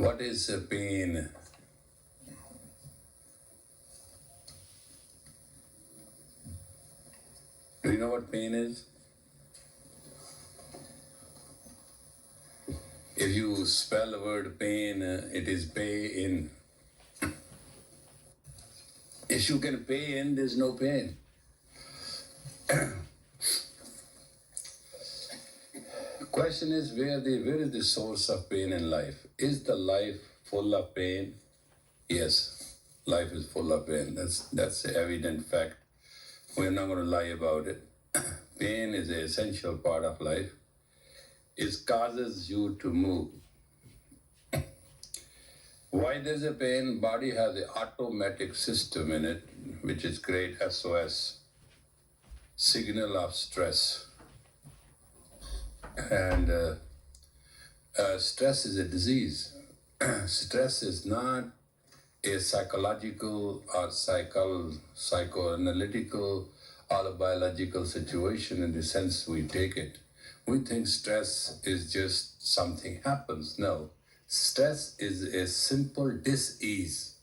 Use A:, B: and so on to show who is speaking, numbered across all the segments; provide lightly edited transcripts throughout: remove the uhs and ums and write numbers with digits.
A: What is pain? Do you know what pain is? If you spell the word pain, it is pay in. If you can pay in, there's no pain. Question is where is the source of pain in life? Is the life full of pain? Yes, life is full of pain. That's an evident fact. We're not going to lie about it. Pain is an essential part of life. It causes you to move. Why there's a pain? Body has an automatic system in it, which is great SOS, signal of stress. And stress is a disease. Stress is not a psychological or psychoanalytical or a biological situation in the sense we take it. We think stress is just something happens. No. Stress is a simple dis-ease.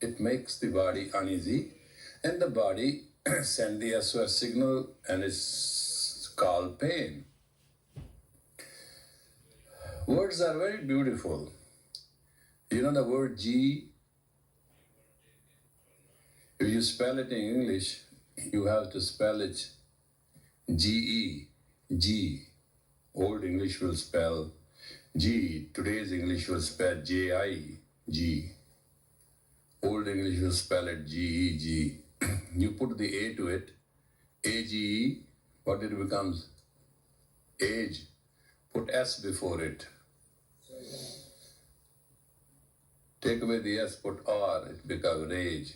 A: It makes the body uneasy and the body sends the SOS signal and it's called pain. Words are very beautiful. You know the word G? If you spell it in English, you have to spell it G-E, G. Old English will spell G. Today's English will spell J-I, G. Old English will spell it G-E-G. You put the A to it, A-G-E, what it becomes? Age. Put S before it. Take away the S, put R, it becomes rage.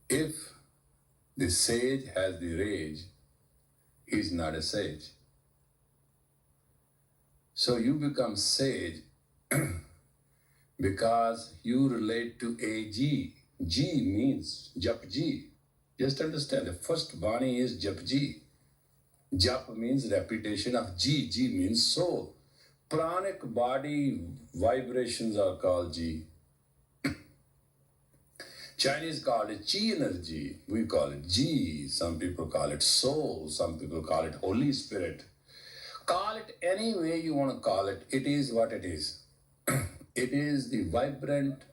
A: If the sage has the rage, he's not a sage. So you become sage because you relate to AG. G means Japji. Just understand, the first Bani is Japji. Jap means repetition of G. G means soul. Pranic body vibrations are called G. Chinese call it Chi energy. We call it G. Some people call it soul. Some people call it Holy Spirit. Call it any way you want to call it. It is what it is. It is the vibrant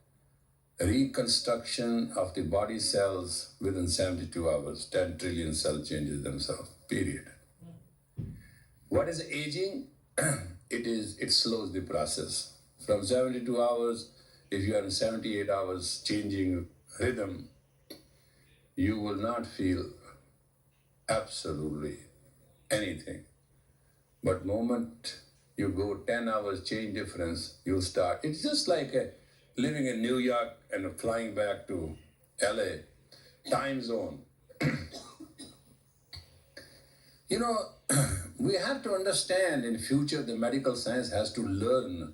A: reconstruction of the body cells within 72 hours. 10 trillion cell changes themselves. Period. What is aging? It slows the process. From 72 hours, if you are in 78 hours changing rhythm, you will not feel absolutely anything. But moment you go 10 hours change difference, you'll start. It's just like living in New York and flying back to LA, time zone. You know, we have to understand in future the medical science has to learn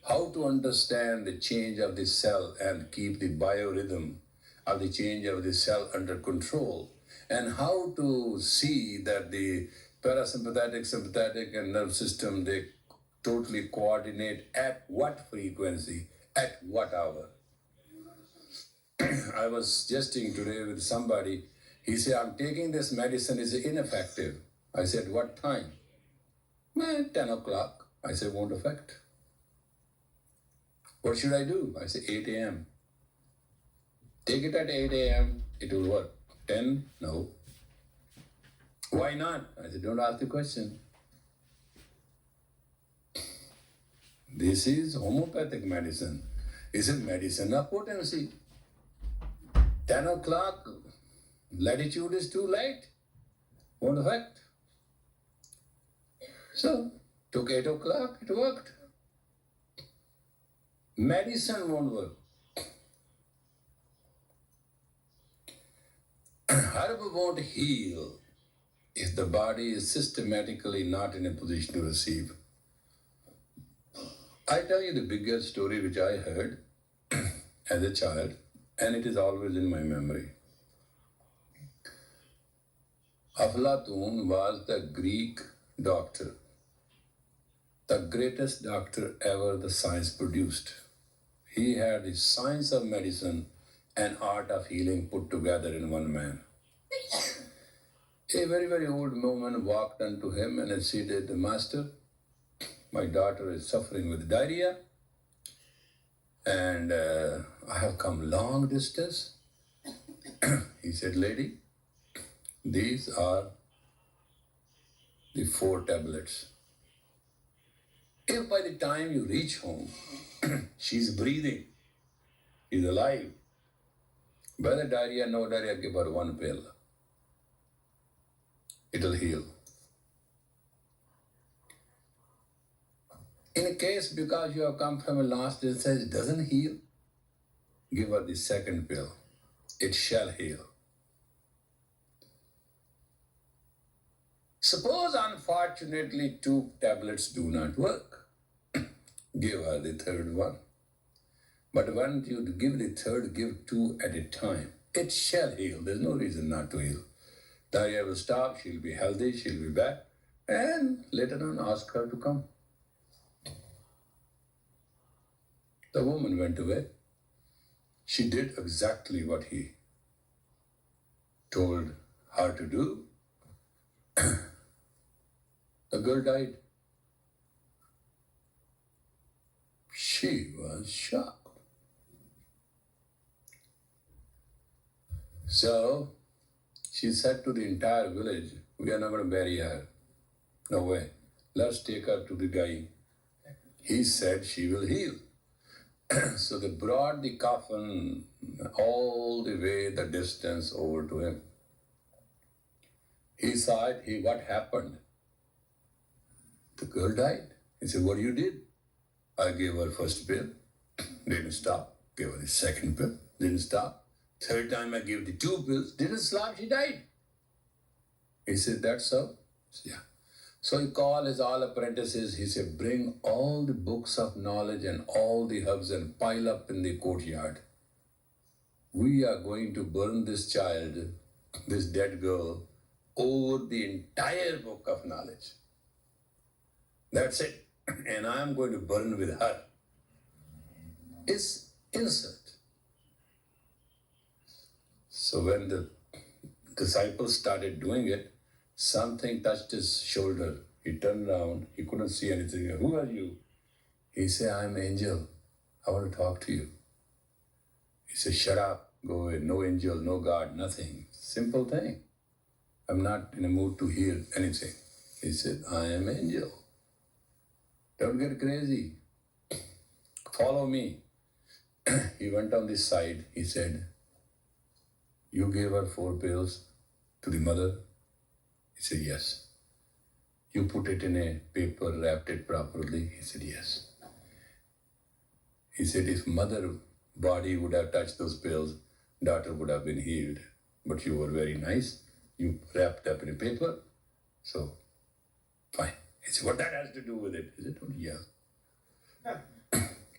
A: how to understand the change of the cell and keep the biorhythm of the change of the cell under control, and how to see that the parasympathetic, sympathetic, and nerve system, they totally coordinate at what frequency, at what hour. I was jesting today with somebody. He said, I'm taking this medicine, is ineffective. I said, what time? 10 o'clock. I said, won't affect. What should I do? I said, 8 a.m. Take it at 8 a.m., it will work. 10? No. Why not? I said, don't ask the question. This is homeopathic medicine. It's a medicine of potency. 10 o'clock, latitude is too late. Won't affect. So, took 8 o'clock, it worked. Medicine won't work. Herb won't heal if the body is systematically not in a position to receive. I tell you the biggest story which I heard as a child, and it is always in my memory. Aflatun was the Greek doctor. the greatest doctor ever the science produced. He had the science of medicine and art of healing put together in one man. A very, very old woman walked unto him and said, Master, my daughter is suffering with diarrhea, and I have come long distance. He said, Lady, these are the 4 tablets. If by the time you reach home, she's breathing, she's alive, whether diarrhea, no diarrhea, give her 1 pill. It'll heal. In a case, because you have come from a last distance, it doesn't heal, give her the 2nd pill. It shall heal. Suppose, unfortunately, 2 tablets do not work. Give her the 3rd one. But when you give the 3rd, give 2 at a time. It shall heal. There's no reason not to heal. Diarrhea will stop, she'll be healthy, she'll be back, and later on ask her to come. The woman went away. She did exactly what he told her to do. The girl died. She was shocked. So she said to the entire village, we are not going to bury her. No way. Let's take her to the guy. He said she will heal. So they brought the coffin all the way the distance over to him. He saw it. What happened? The girl died. He said, what you did? I gave her 1st pill. Didn't stop. Gave her the 2nd pill. Didn't stop. 3rd time I gave the 2 pills. Didn't stop. She died. He said, that's so? Yeah. So he called his all apprentices. He said, bring all the books of knowledge and all the herbs and pile up in the courtyard. We are going to burn this child, this dead girl, over the entire book of knowledge. That's it. And I am going to burn with her. It's insult. So when the disciples started doing it, something touched his shoulder. He turned around. He couldn't see anything. Who are you? He said, I'm angel. I want to talk to you. He said, shut up. Go away. No angel, no God, nothing. Simple thing. I'm not in a mood to hear anything. He said, I am angel. Don't get crazy. Follow me. He went on this side. He said, you gave her 4 pills to the mother? He said, yes. You put it in a paper, wrapped it properly? He said, yes. He said, if mother body would have touched those pills, daughter would have been healed. But you were very nice. You wrapped up in a paper. So, fine. He said, what that has to do with it? He said, don't yell.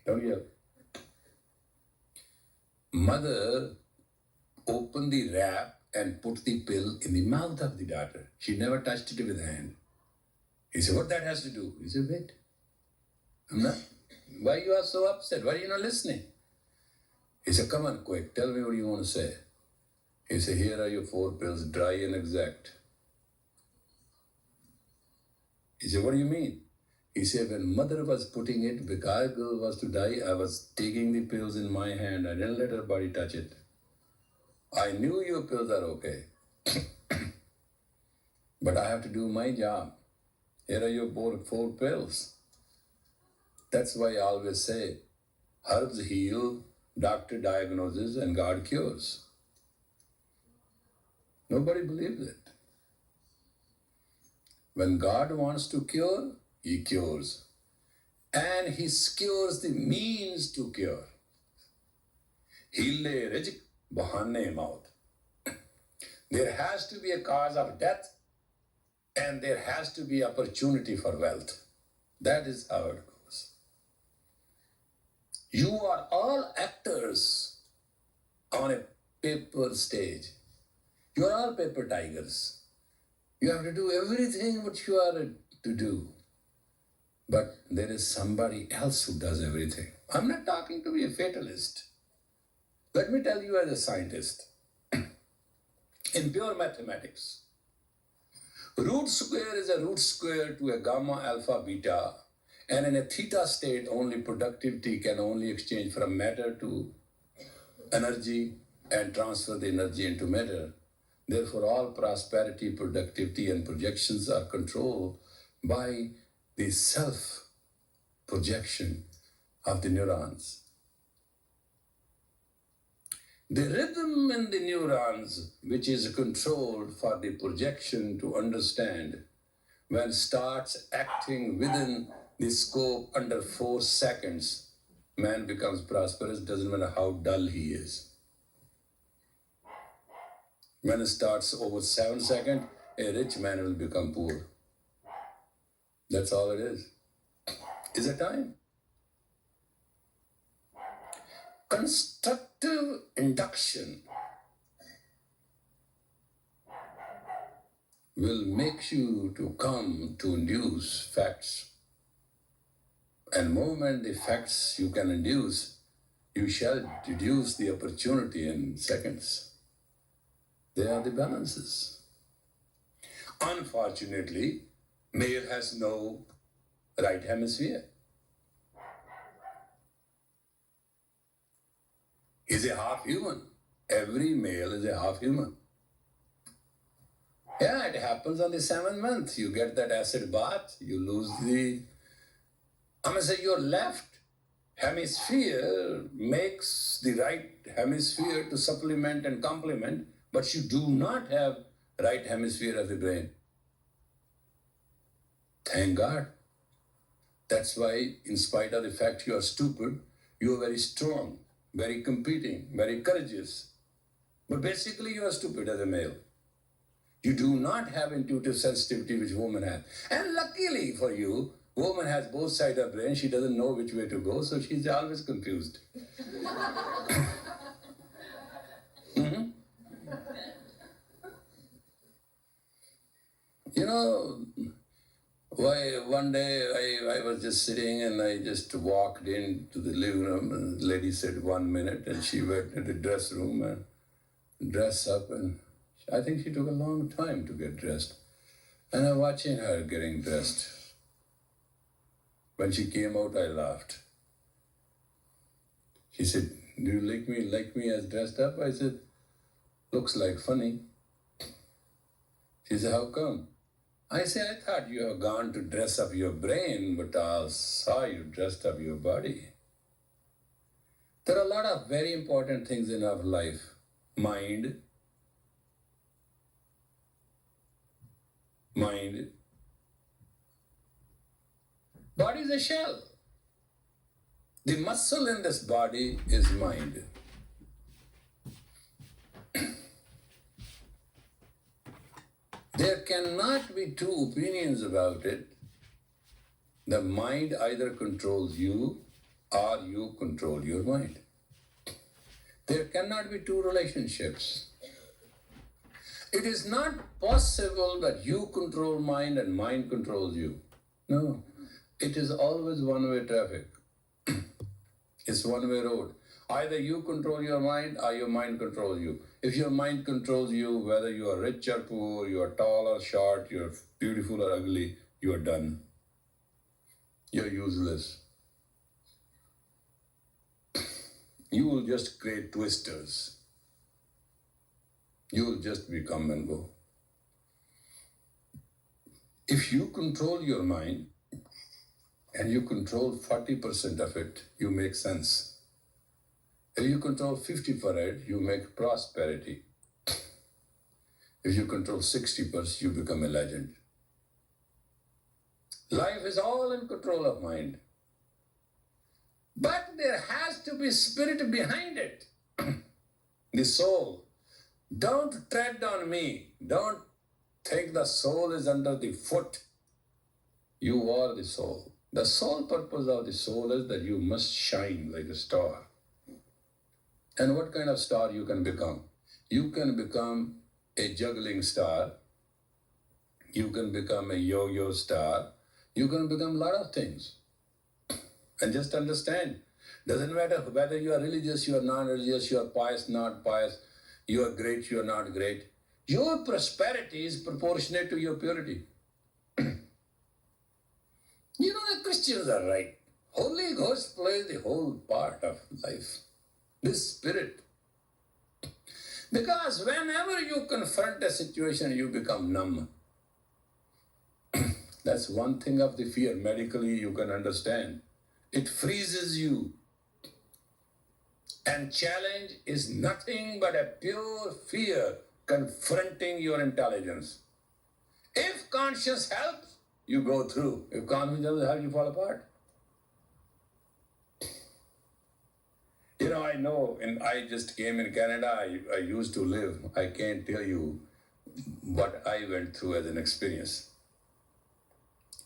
A: Don't yell. Mother opened the wrap and put the pill in the mouth of the daughter. She never touched it with hand. He said, what that has to do? He said, wait. I'm not. Why you are so upset? Why are you not listening? He said, come on, quick. Tell me what you want to say. He said, here are your 4 pills, dry and exact. He said, what do you mean? He said, when mother was putting it, because girl was to die, I was taking the pills in my hand. I didn't let her body touch it. I knew your pills are okay. But I have to do my job. Here are your 4 pills. That's why I always say, herbs heal, doctor diagnoses, and God cures. Nobody believes it. When God wants to cure, He cures. And He cures the means to cure. Hille rizq bahane maut. There has to be a cause of death, and there has to be opportunity for wealth. That is how it goes. You are all actors on a paper stage. You are all paper tigers. You have to do everything what you are to do. But there is somebody else who does everything. I'm not talking to be a fatalist. Let me tell you as a scientist, in pure mathematics, root square is a root square to a gamma alpha beta, and in a theta state, only productivity can only exchange from matter to energy and transfer the energy into matter. Therefore, all prosperity, productivity, and projections are controlled by the self projection of the neurons. The rhythm in the neurons, which is controlled for the projection to understand, when starts acting within the scope under 4 seconds, man becomes prosperous, doesn't matter how dull he is. When it starts over 7 seconds, a rich man will become poor. That's all it is. Is it time? Constructive induction will make you to come to induce facts. And moment the facts you can induce, you shall deduce the opportunity in seconds. They are the balances. Unfortunately, male has no right hemisphere. He's a half human. Every male is a half human. Yeah, it happens on the 7th month. You get that acid bath, you lose your left hemisphere makes the right hemisphere to supplement and complement, but you do not have right hemisphere of the brain. Thank God. That's why, in spite of the fact you are stupid, you are very strong, very competing, very courageous. But basically, you are stupid as a male. You do not have intuitive sensitivity which woman has. And luckily for you, woman has both sides of brain. She doesn't know which way to go, so she's always confused. Mm-hmm. You know, why one day I was just sitting and I just walked into the living room and the lady said 1 minute and she went into the dress room and dressed up, and I think she took a long time to get dressed. And I'm watching her getting dressed. When she came out, I laughed. She said, "Do you like me as dressed up?" I said, "Looks like funny." She said, "How come?" I said, "I thought you have gone to dress up your brain, but I saw you dressed up your body." There are a lot of very important things in our life. Mind. Body is a shell. The muscle in this body is mind. There cannot be two opinions about it. The mind either controls you or you control your mind. There cannot be two relationships. It is not possible that you control mind and mind controls you. No, it is always one-way traffic. It's one-way road. Either you control your mind or your mind controls you. If your mind controls you, whether you are rich or poor, you are tall or short, you are beautiful or ugly, you are done. You're useless. You will just create twisters. You will just come and go. If you control your mind and you control 40% of it, you make sense. If you control 50%, you make prosperity. If you control 60%, you become a legend. Life is all in control of mind. But there has to be spirit behind it. The soul. Don't tread on me. Don't think the soul is under the foot. You are the soul. The sole purpose of the soul is that you must shine like a star. And what kind of star you can become? You can become a juggling star. You can become a yo-yo star. you can become a lot of things. And just understand, doesn't matter whether you are religious, you are non-religious, you are pious, not pious, you are great, you are not great. Your prosperity is proportionate to your purity. You know, the Christians are right. Holy Ghost plays the whole part of life. This spirit. Because whenever you confront a situation, you become numb. That's one thing of the fear. Medically, you can understand. It freezes you. And challenge is nothing but a pure fear confronting your intelligence. If conscience helps, you go through. If conscience doesn't help, you fall apart. You know, I know, and I just came in Canada, I used to live. I can't tell you what I went through as an experience.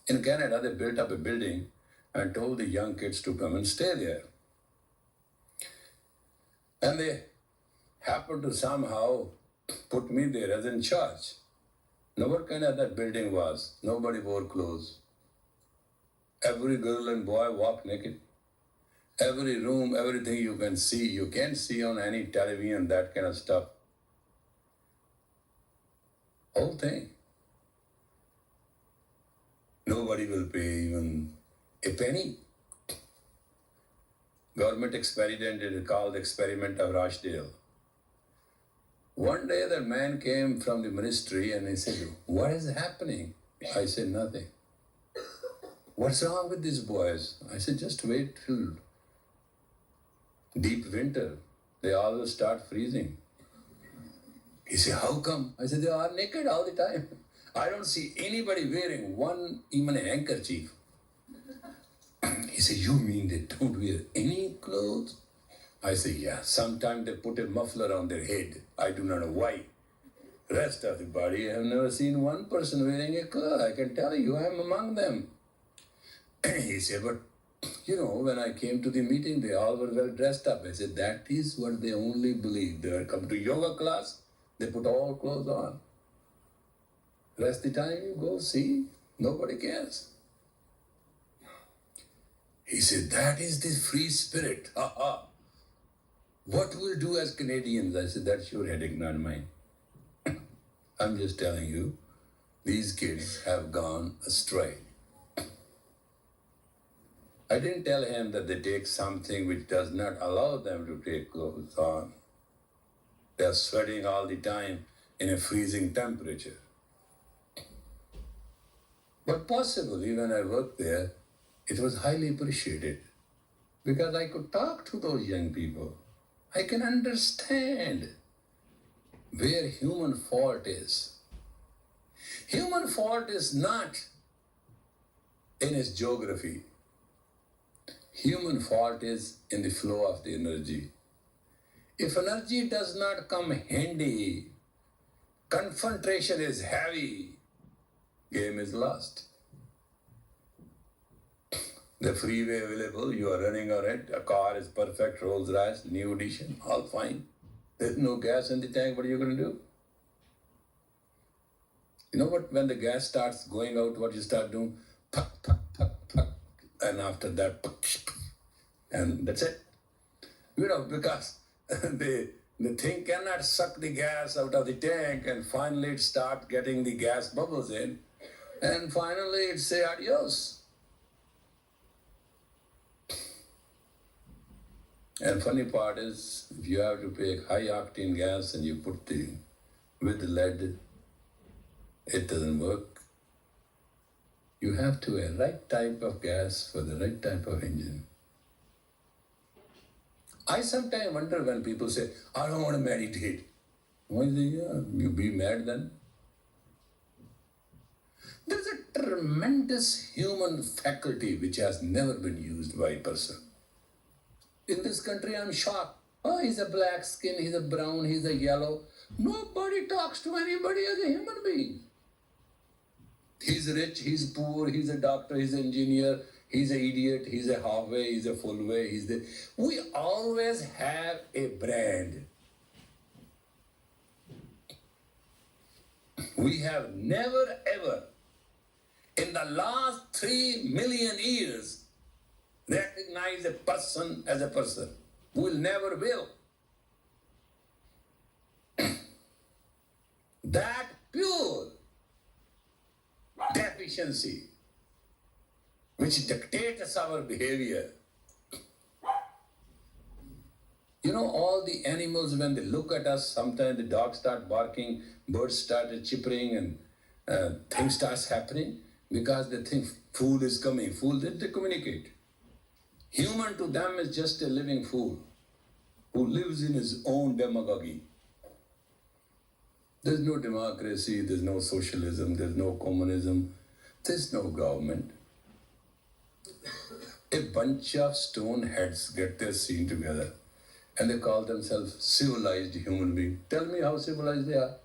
A: In Canada, they built up a building and told the young kids to come and stay there. And they happened to somehow put me there as in charge. Now, what kind of that building was? Nobody wore clothes. Every girl and boy walked naked. Every room, everything you can see, you can't see on any television, that kind of stuff. Whole thing. Nobody will pay even a penny. Government experiment is called the experiment of Rochdale. One day the man came from the ministry and he said, "What is happening?" I said, "Nothing." "What's wrong with these boys?" I said, "Just wait till deep winter. They always start freezing." He said, "How come?" I said, "They are naked all the time. I don't see anybody wearing one, even a handkerchief." He said, "You mean they don't wear any clothes?" I said, "Yeah, sometimes they put a muffler on their head. I do not know why. Rest of the body, I have never seen one person wearing a cloth. I can tell you, I am among them." He said, "But, you know, when I came to the meeting, they all were well dressed up." I said, "That is what they only believe. They come to yoga class, they put all clothes on. Rest the time you go see, nobody cares." He said, "That is the free spirit. Ha ha. What we'll do as Canadians?" I said, "That's your headache, not mine. I'm just telling you, these kids have gone astray." I didn't tell him that they take something which does not allow them to take clothes on. They are sweating all the time in a freezing temperature. But possibly when I worked there, it was highly appreciated because I could talk to those young people. I can understand where human fault is. Human fault is not in its geography. Human fault is in the flow of the energy. If energy does not come handy, confrontation is heavy, game is lost. The freeway available, you are running on it, a car is perfect, Rolls Royce, new edition, all fine. There's no gas in the tank, what are you going to do? You know what, when the gas starts going out, what you start doing? Puck, puck, puck, puck. And after that, puck, and that's it. You know, because the thing cannot suck the gas out of the tank and finally it start getting the gas bubbles in. And finally it say adios. And funny part is, if you have to take high octane gas and you put with lead, it doesn't work. You have to have right type of gas for the right type of engine. I sometimes wonder when people say, "I don't want to meditate." Why say, "Yeah, you be mad then?" There's a tremendous human faculty which has never been used by a person. In this country, I'm shocked. Oh, he's a black skin, he's a brown, he's a yellow. Nobody talks to anybody as a human being. He's rich, he's poor, he's a doctor, he's an engineer, he's an idiot, he's a halfway, he's a full way, We always have a brand. We have never ever in the last 3 million years recognize a person as a person. Will never will. That pure deficiency which dictates our behavior. You know, all the animals, when they look at us, sometimes the dogs start barking, birds start chirping, and things starts happening because they think fool is coming. Fool, they communicate. Human to them is just a living fool who lives in his own demagogy. There's no democracy, there's no socialism, there's no communism, there's no government. A bunch of stone heads get their scene together and they call themselves civilized human beings. Tell me how civilized they are.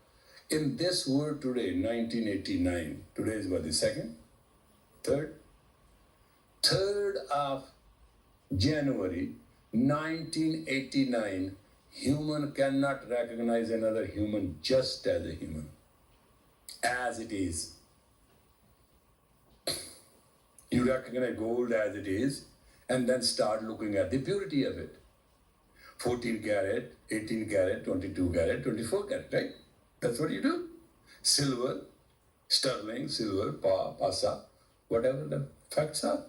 A: In this world today, 1989, today is what, the second? Third? 3rd of January 1989, human cannot recognize another human just as a human, as it is. You recognize gold as it is and then start looking at the purity of it. 14 carat, 18 carat, 22 carat, 24 carat, right? That's what you do. Silver, sterling, silver, pasa, whatever the facts are.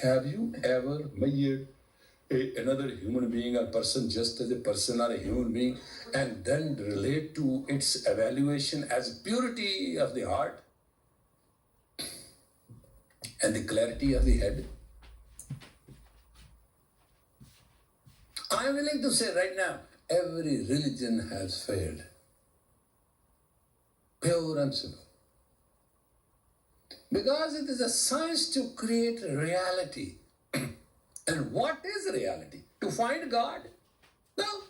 A: Have you ever measured another human being or person just as a person or a human being and then relate to its evaluation as purity of the heart and the clarity of the head? I am willing to say right now, every religion has failed. Pure and simple. Because it is a science to create reality. And what is reality? To find God? No.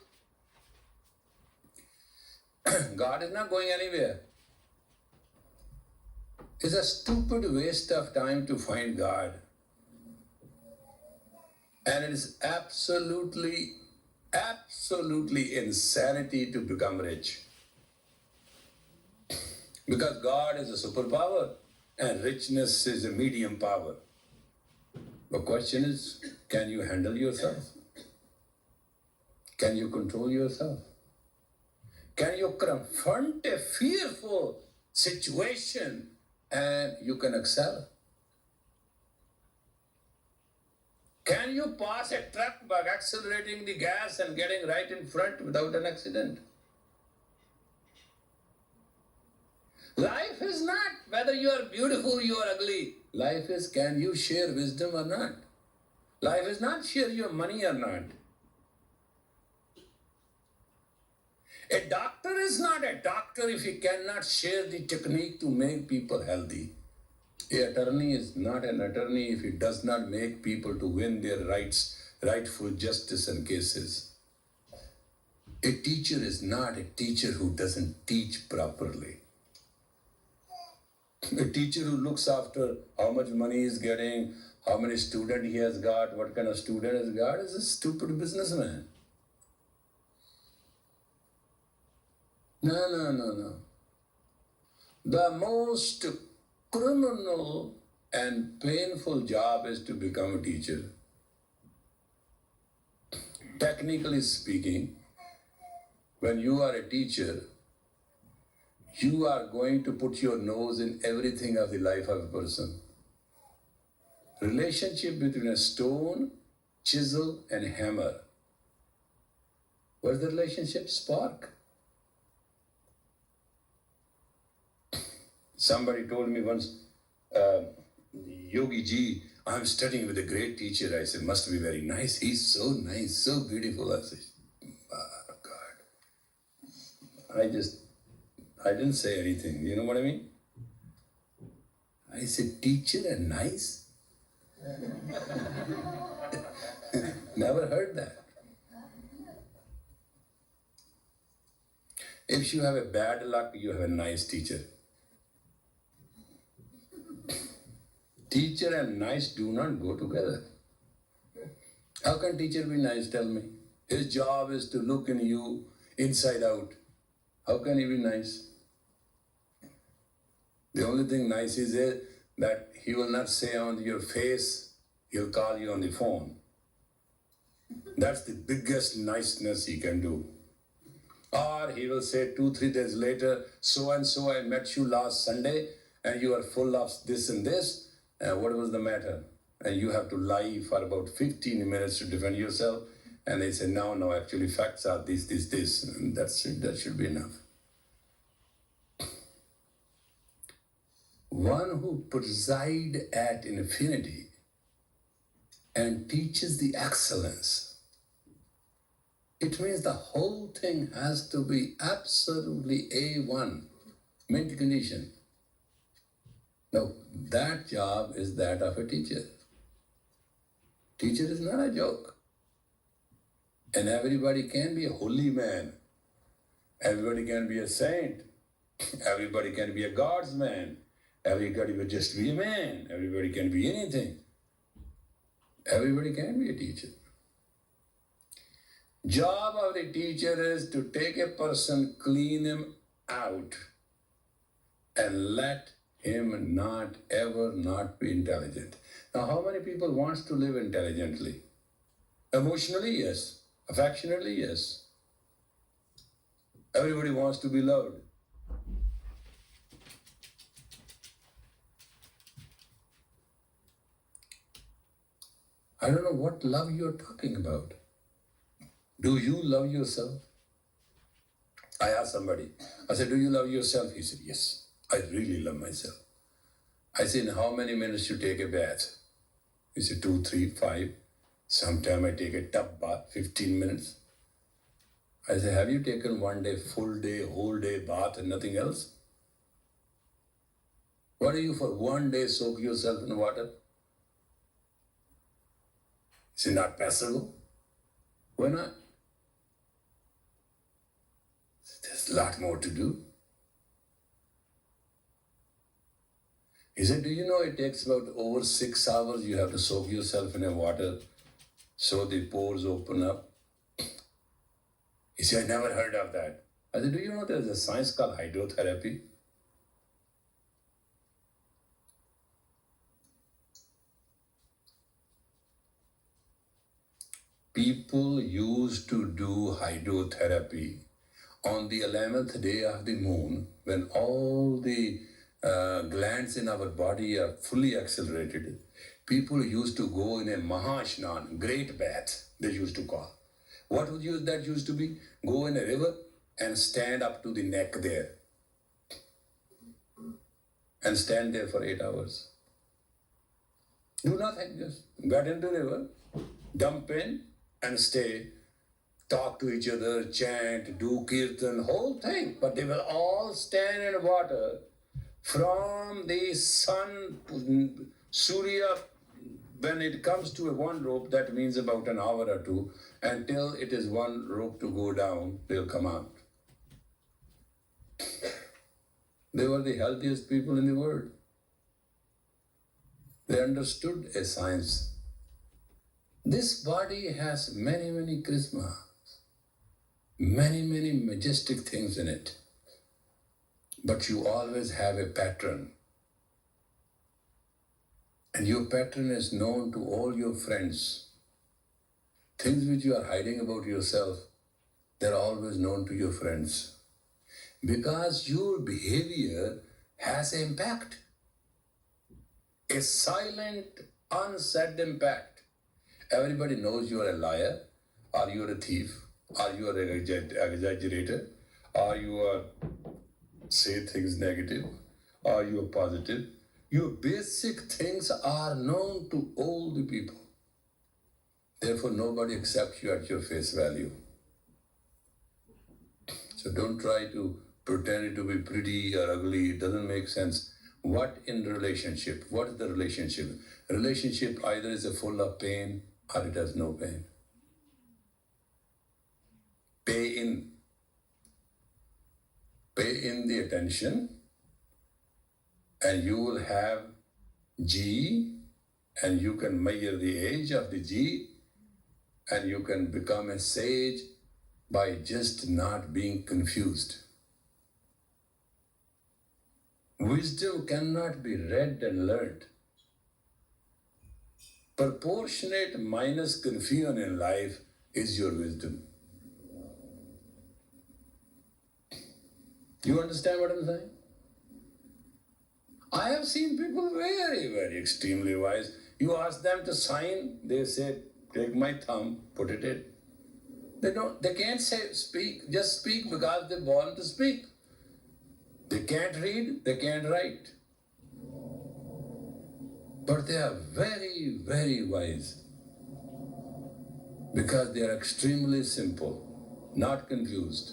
A: God is not going anywhere. It's a stupid waste of time to find God. And it is absolutely insanity to become rich. Because God is a superpower and richness is a medium power. The question is, can you handle yourself? Can you control yourself? Can you confront a fearful situation and you can excel? Can you pass a truck by accelerating the gas and getting right in front without an accident? Life is not whether you are beautiful, you are ugly. Life is, can you share wisdom or not? Life is not share your money or not. A doctor is not a doctor if he cannot share the technique to make people healthy. An attorney is not an attorney if he does not make people to win their rights, rightful justice and cases. A teacher is not a teacher who doesn't teach properly. A teacher who looks after how much money he's getting, how many students he has got, what kind of student he has got, is a stupid businessman. No. The most criminal and painful job is to become a teacher. Technically speaking, when you are a teacher, you are going to put your nose in everything of the life of a person. Relationship between a stone, chisel, and hammer. What's the relationship? Spark. Somebody told me once, Yogi Ji, I'm studying with a great teacher. I said, must be very nice. He's so nice, so beautiful. I said, oh God. I didn't say anything. You know what I mean? I said, teacher and nice? Never heard that. If you have a bad luck, you have a nice teacher. Teacher and nice do not go together. How can teacher be nice? Tell me. His job is to look in you inside out. How can he be nice? The only thing nice is that he will not say on your face, he'll call you on the phone. That's the biggest niceness he can do. Or he will say 2-3 days later, so and so, I met you last Sunday and you are full of this and this. What was the matter? And you have to lie for about 15 minutes to defend yourself. And they say, no, actually facts are this. And that's it, that should be enough. One who preside at infinity and teaches the excellence, it means the whole thing has to be absolutely A1, mint condition. Now, that job is that of a teacher. Teacher is not a joke. And everybody can be a holy man. Everybody can be a saint. Everybody can be a God's man. Everybody will just be a man. Everybody can be anything. Everybody can be a teacher. Job of the teacher is to take a person, clean him out, and let him not ever not be intelligent. Now, how many people wants to live intelligently? Emotionally, yes. Affectionately, yes. Everybody wants to be loved. I don't know what love you're talking about. Do you love yourself? I asked somebody, I said, do you love yourself? He said, yes, I really love myself. I said, in how many minutes you take a bath? He said, 2, 3, 5. Sometime I take a tub bath, 15 minutes. I said, have you taken one day, full day, whole day bath and nothing else? Why do you for one day soak yourself in water? Is it not passable? Why not? There's a lot more to do. He said, do you know it takes about over 6 hours you have to soak yourself in a water so the pores open up? He said, I never heard of that. I said, do you know there's a science called hydrotherapy? People used to do hydrotherapy on the 11th day of the moon when all the glands in our body are fully accelerated. People used to go in a Mahashnan, great bath, they used to call. What would that used to be? Go in a river and stand up to the neck there. And stand there for 8 hours. Do nothing, just get into the river, dump in and stay, talk to each other, chant, do kirtan, whole thing. But they will all stand in water from the sun, Surya, when it comes to a one rope, that means about an hour or two, until it is one rope to go down, they'll come out. They were the healthiest people in the world. They understood a science. This body has many, many charismas, many, many majestic things in it. But you always have a pattern. And your pattern is known to all your friends. Things which you are hiding about yourself, they're always known to your friends. Because your behavior has impact. A silent, unsaid impact. Everybody knows you are a liar, or you are a thief, or you are an exaggerator, or you are say things negative, or you are positive. Your basic things are known to all the people. Therefore, nobody accepts you at your face value. So don't try to pretend it to be pretty or ugly. It doesn't make sense. What in relationship? What is the relationship? Relationship either is full of pain or it has no pain. Pay in the attention, and you will have G, and you can measure the age of the G, and you can become a sage by just not being confused. Wisdom cannot be read and learned. Proportionate minus confusion in life is your wisdom. You understand what I'm saying? I have seen people very, very extremely wise. You ask them to sign, they say, take my thumb, put it in. They can't say speak, just speak because they're born to speak. They can't read, they can't write. But they are very, very wise because they are extremely simple, not confused.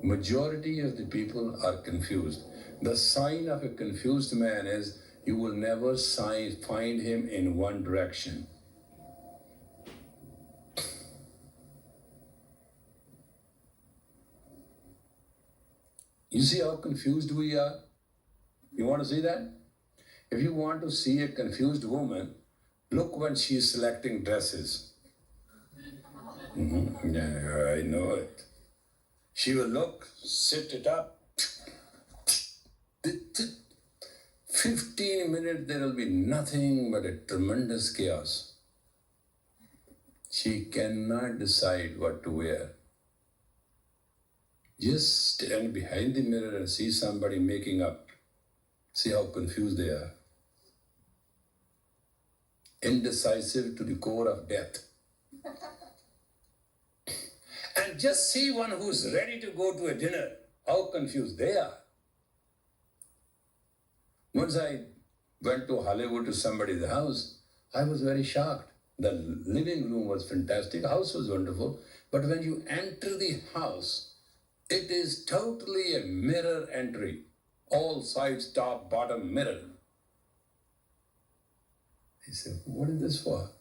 A: Majority of the people are confused. The sign of a confused man is you will never find him in one direction. You see how confused we are? You want to see that? If you want to see a confused woman, look when she is selecting dresses. Yeah, I know it. She will look, sit it up. 15 minutes, there will be nothing but a tremendous chaos. She cannot decide what to wear. Just stand behind the mirror and see somebody making up. See how confused they are. Indecisive to the core of death. And just see one who's ready to go to a dinner, how confused they are. Once I went to Hollywood to somebody's house, I was very shocked. The living room was fantastic, the house was wonderful, but when you enter the house, it is totally a mirror entry. All sides, top, bottom, mirror. He said, what is this for?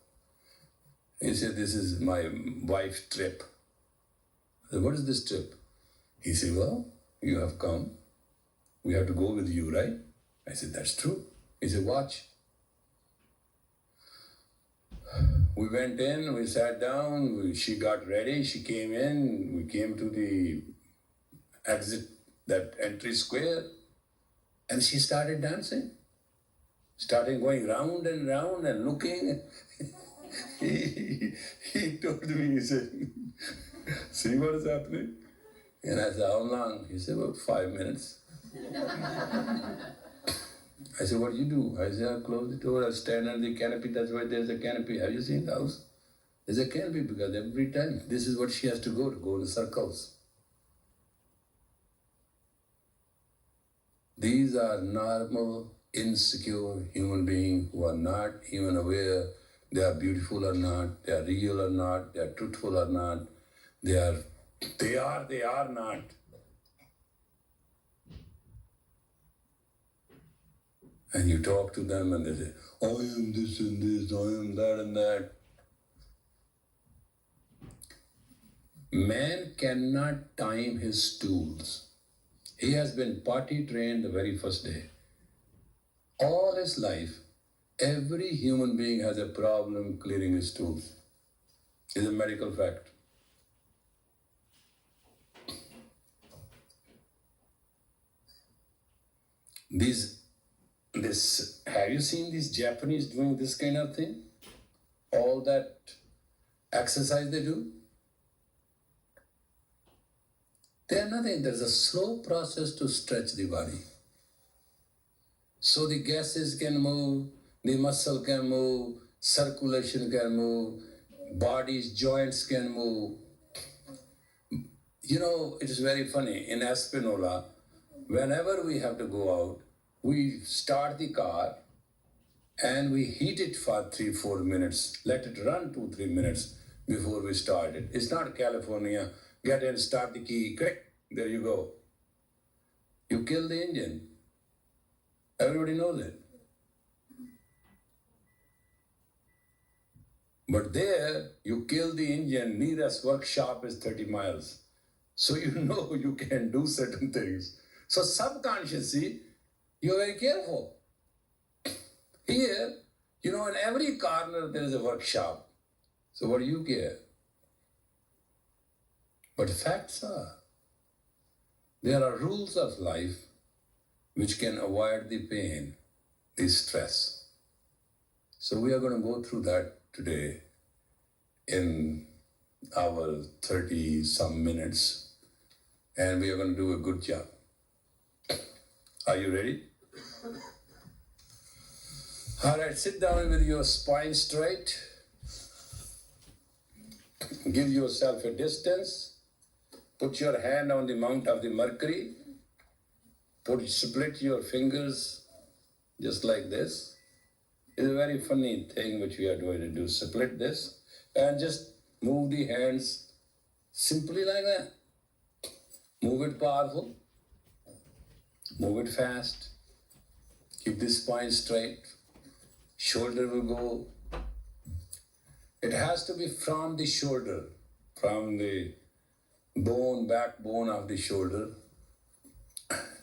A: He said, this is my wife's trip. I said, what is this trip? He said, well, you have come. We have to go with you, right? I said, that's true. He said, watch. We went in, we sat down, she got ready, she came in, we came to the exit, that entry square, and she started dancing. Started going round and round and looking. he told me, he said, see what is happening? And I said, how long? He said, about 5 minutes. I said, what do you do? I said, I'll close the door, I'll stand under the canopy. That's why there's a canopy. Have you seen the house? There's a canopy because every time, this is what she has to go in circles. These are normal, insecure human beings who are not even aware they are beautiful or not, they are real or not, they are truthful or not. They are not. And you talk to them and they say, I am this and this, I am that and that. Man cannot time his tools. He has been potty trained the very first day. All his life, every human being has a problem clearing his tools. It's a medical fact. Have you seen these Japanese doing this kind of thing? All that exercise they do? They are nothing. There's a slow process to stretch the body. So the gases can move, the muscle can move, circulation can move, body's joints can move. You know, it is very funny. In Espanola, whenever we have to go out, we start the car and we heat it for 3-4 minutes. Let it run 2-3 minutes before we start it. It's not California. Get in, start the key, click, there you go. You kill the engine. Everybody knows it. But there, you kill the engine, nearest workshop is 30 miles. So you know you can do certain things. So subconsciously, you're very careful. Here, in every corner there is a workshop. So what do you care? But facts are, there are rules of life which can avoid the pain, the stress. So we are going to go through that today in our 30 some minutes, and we are going to do a good job. Are you ready? All right, sit down with your spine straight. Give yourself a distance. Put your hand on the mount of the Mercury. Split your fingers just like this. It's a very funny thing which we are going to do. Split this and just move the hands simply like that. Move it powerful. Move it fast. Keep the spine straight. Shoulder will go. It has to be from the shoulder, from the backbone of the shoulder.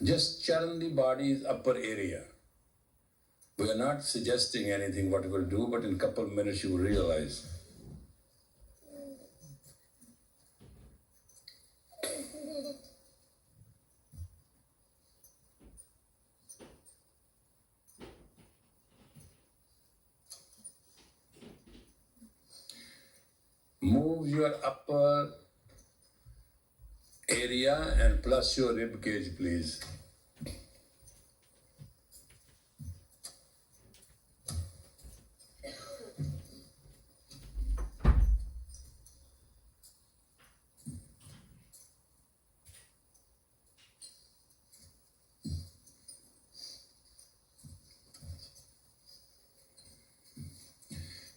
A: Just churn the body's upper area. We are not suggesting anything what we'll do, but in a couple of minutes you will realize. Move your upper area and plus your rib cage, please.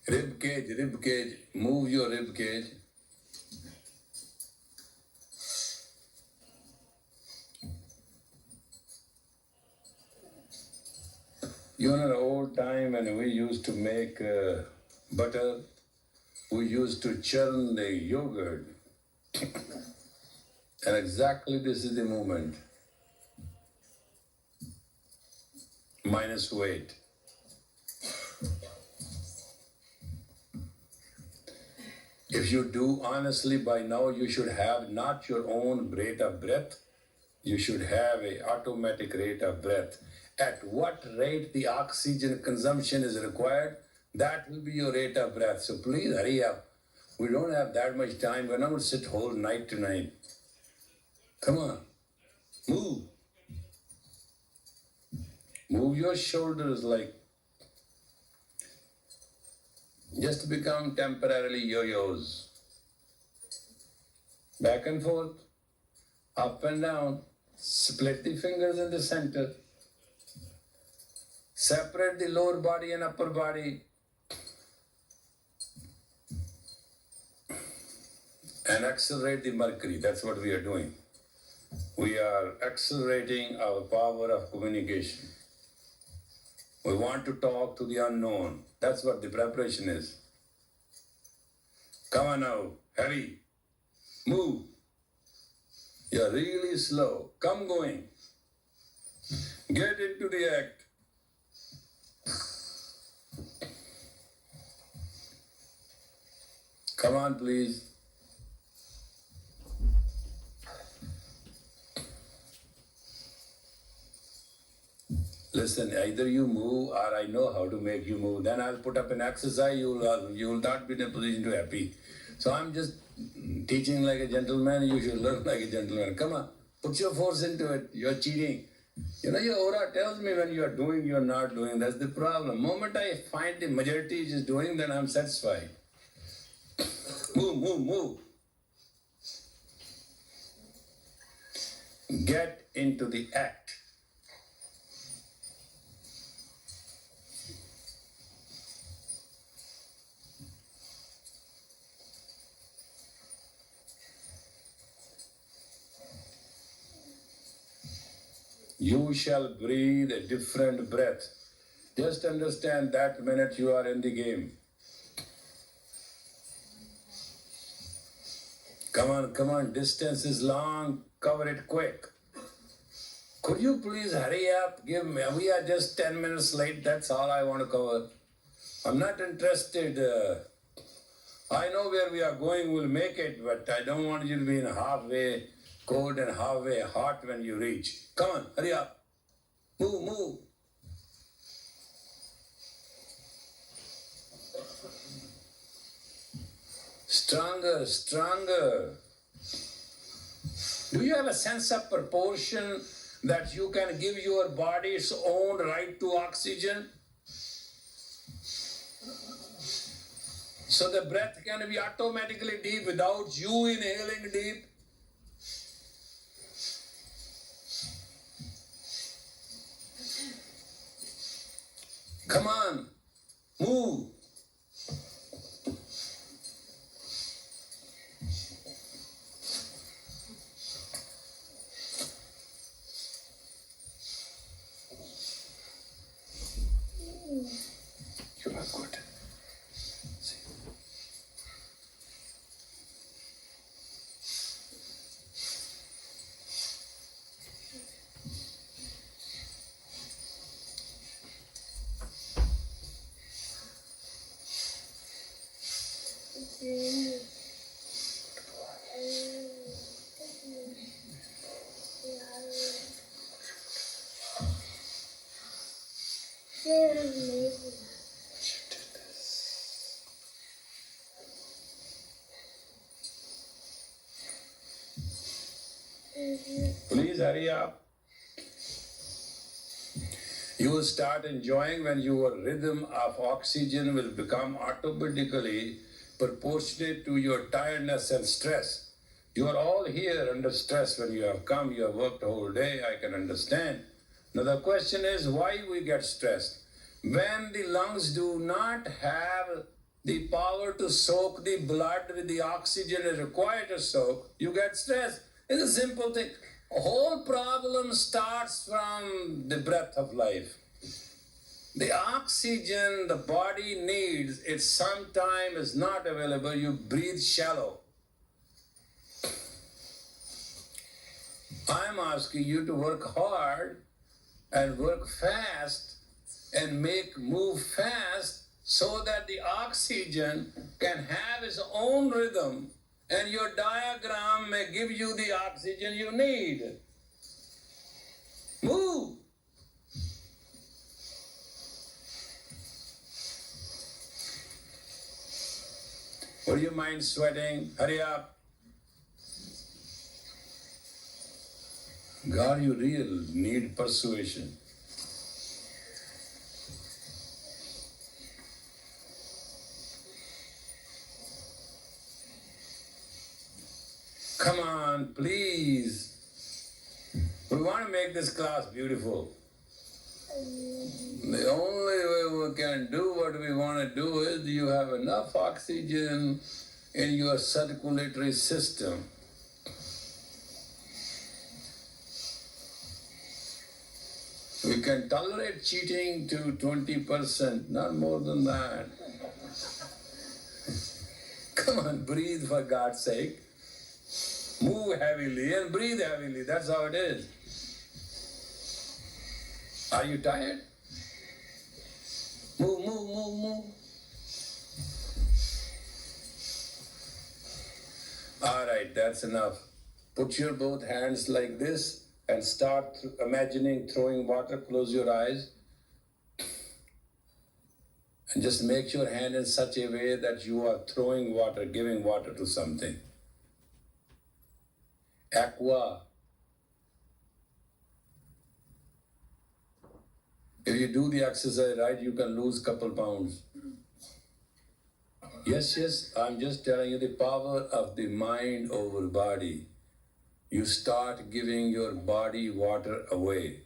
A: Rib cage, move your rib cage. You know, the old time when we used to make butter, we used to churn the yogurt. And exactly this is the moment. Minus weight. If you do honestly, by now you should have not your own rate of breath. You should have an automatic rate of breath. At what rate the oxygen consumption is required, that will be your rate of breath. So please hurry up. We don't have that much time. We're not going to sit whole night tonight. Come on. Move. Move your shoulders like just to become temporarily yo-yos. Back and forth, up and down. Split the fingers in the center. Separate the lower body and upper body. And accelerate the Mercury. That's what we are doing. We are accelerating our power of communication. We want to talk to the unknown. That's what the preparation is. Come on now, hurry. Move. You're really slow. Come going. Get into the act. Come on, please. Listen, either you move or I know how to make you move. Then I'll put up an exercise, you will not be in a position to be happy. So I'm just teaching like a gentleman, you should learn like a gentleman. Come on, put your force into it. You're cheating. You know, your aura tells me when you are doing, you're not doing. That's the problem. Moment I find the majority is doing, then I'm satisfied. Move, move, move. Get into the act. You shall breathe a different breath. Just understand that minute you are in the game. Come on, come on. Distance is long. Cover it quick. Could you please hurry up? Give me. We are just 10 minutes late. That's all I want to cover. I'm not interested. I know where we are going. We'll make it, but I don't want you to be in halfway cold and halfway hot when you reach. Come on, hurry up. Move, move. Stronger, stronger. Do you have a sense of proportion that you can give your body its own right to oxygen? So the breath can be automatically deep without you inhaling deep. Come on, move. You are good. See. Please hurry up. You will start enjoying when your rhythm of oxygen will become automatically proportionate to your tiredness and stress. You are all here under stress when you have come, you have worked the whole day, I can understand. Now the question is why we get stressed. When the lungs do not have the power to soak the blood with the oxygen is required to soak, you get stressed. It's a simple thing. The whole problem starts from the breath of life. The oxygen the body needs, it sometimes is not available. You breathe shallow. I'm asking you to work hard and work fast and move fast so that the oxygen can have its own rhythm and your diaphragm may give you the oxygen you need. Move. Would you mind sweating? Hurry up. God, you really need persuasion. Come on, please. We want to make this class beautiful. The only way we can do what we want to do is you have enough oxygen in your circulatory system. We can tolerate cheating to 20%, not more than that. Come on, breathe for God's sake. Move heavily and breathe heavily. That's how it is. Are you tired? Move, move, move, move. All right, that's enough. Put your both hands like this and start imagining throwing water. Close your eyes. And just make your hand in such a way that you are throwing water, giving water to something. Aqua. If you do the exercise right, you can lose a couple pounds. Yes, I'm just telling you the power of the mind over body. You start giving your body water away.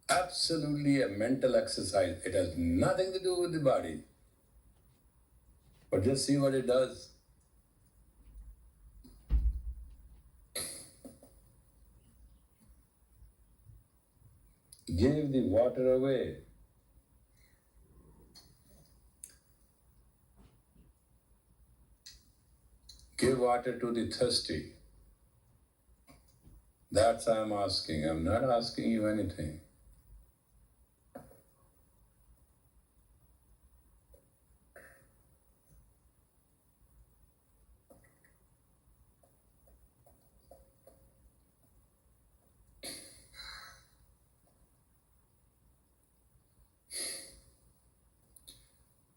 A: Absolutely a mental exercise. It has nothing to do with the body. But just see what it does. Give the water away. Give water to the thirsty. That's what I'm asking. I'm not asking you anything.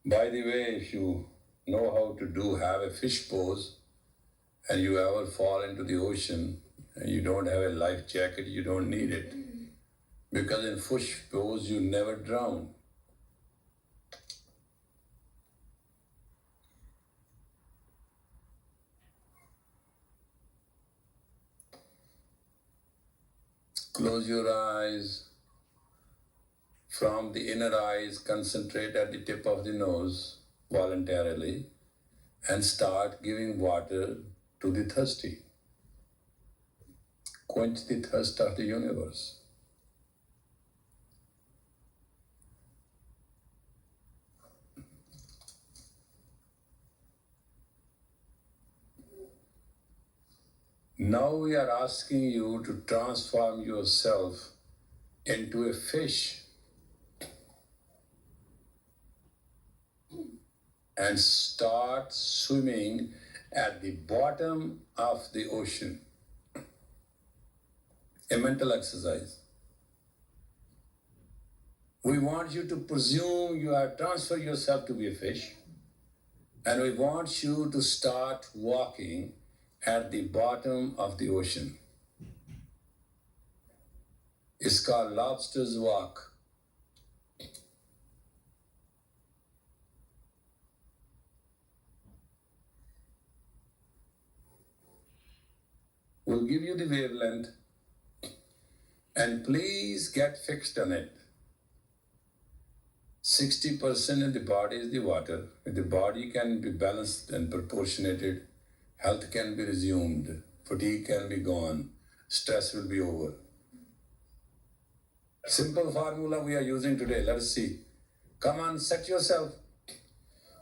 A: By the way, if you know how to have a fish pose and you ever fall into the ocean and you don't have a life jacket, you don't need it. Because in fish pose, you never drown. Close your eyes. From the inner eyes, concentrate at the tip of the nose voluntarily and start giving water to the thirsty. Quench the thirst of the universe. Now we are asking you to transform yourself into a fish and start swimming at the bottom of the ocean. A mental exercise. We want you to presume you have transferred yourself to be a fish, and we want you to start walking at the bottom of the ocean. It's called lobster's walk. We'll give you the wavelength and please get fixed on it. 60% of the body is the water. If the body can be balanced and proportionated, health can be resumed, fatigue can be gone, stress will be over. Simple formula we are using today. Let us see. Come on, set yourself.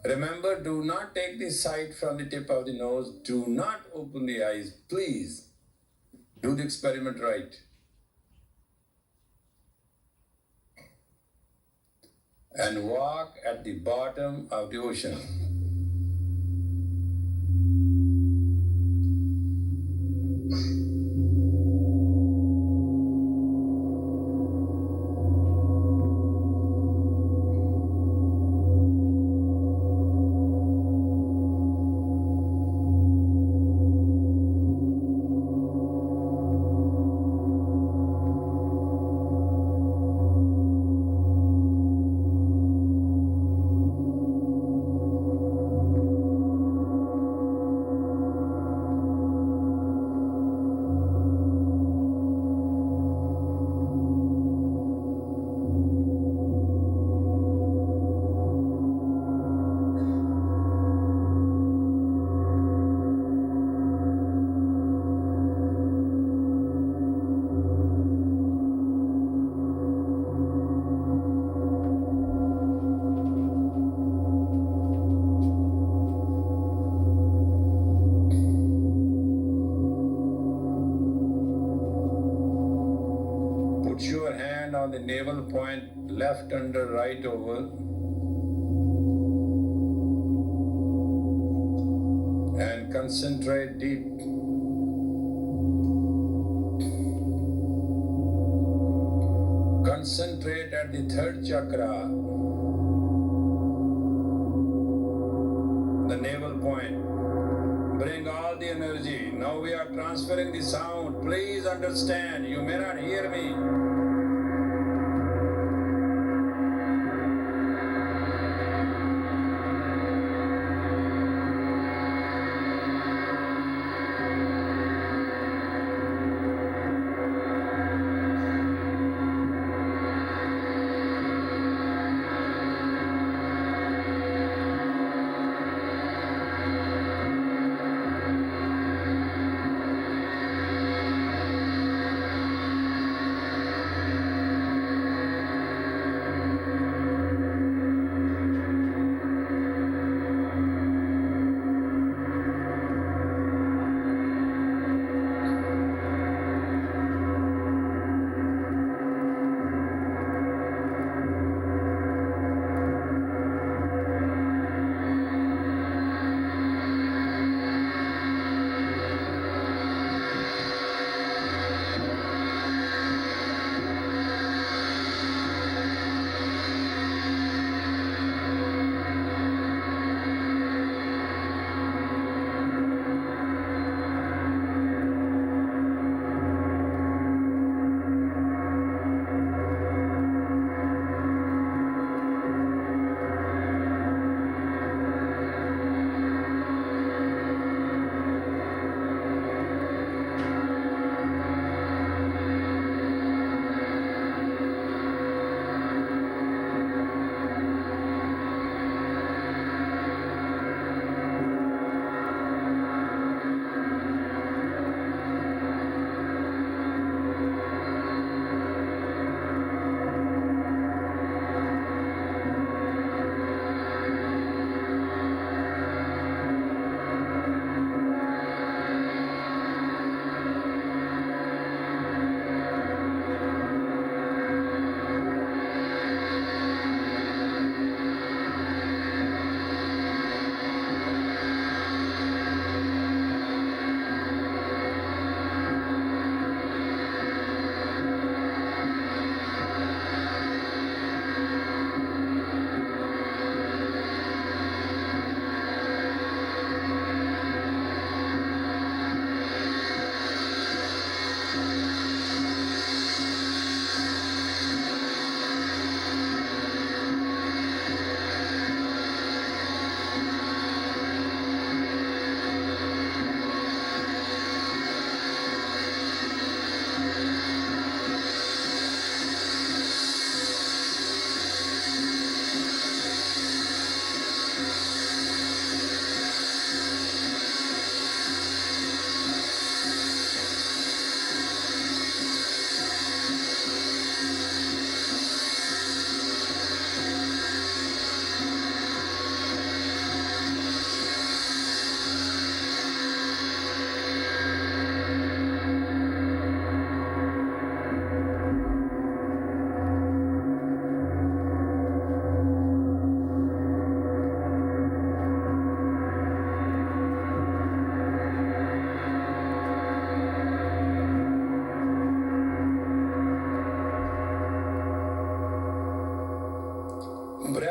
A: Remember, do not take the sight from the tip of the nose. Do not open the eyes. Please do the experiment right. And walk at the bottom of the ocean. Put your hand on the navel point, left under right oval, and concentrate deep. Concentrate at the third chakra, the navel point. Bring all the energy. Now we are transferring the sound. Please understand, you may not hear me.